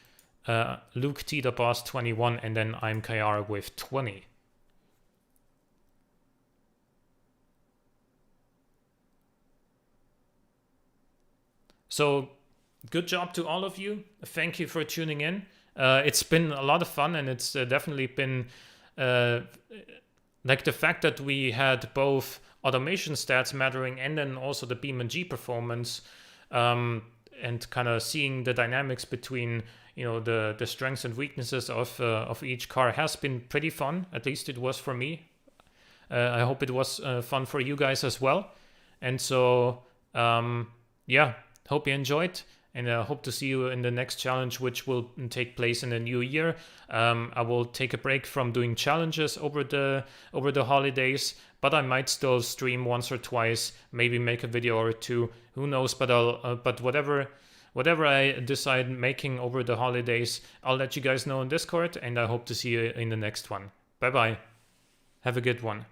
Luke T the Boss 21, and then IMKR with 20. So, good job to all of you. Thank you for tuning in. It's been a lot of fun, and it's definitely been like the fact that we had both automation stats mattering and then also the BeamNG performance, and kind of seeing the dynamics between, you know, the strengths and weaknesses of each car has been pretty fun. At least it was for me. I hope it was fun for you guys as well. And so, yeah. Hope you enjoyed, and I hope to see you in the next challenge, which will take place in the new year. I will take a break from doing challenges over the holidays, but I might still stream once or twice, maybe make a video or two. Who knows? But but whatever I decide making over the holidays, I'll let you guys know on Discord, and I hope to see you in the next one. Bye bye. Have a good one.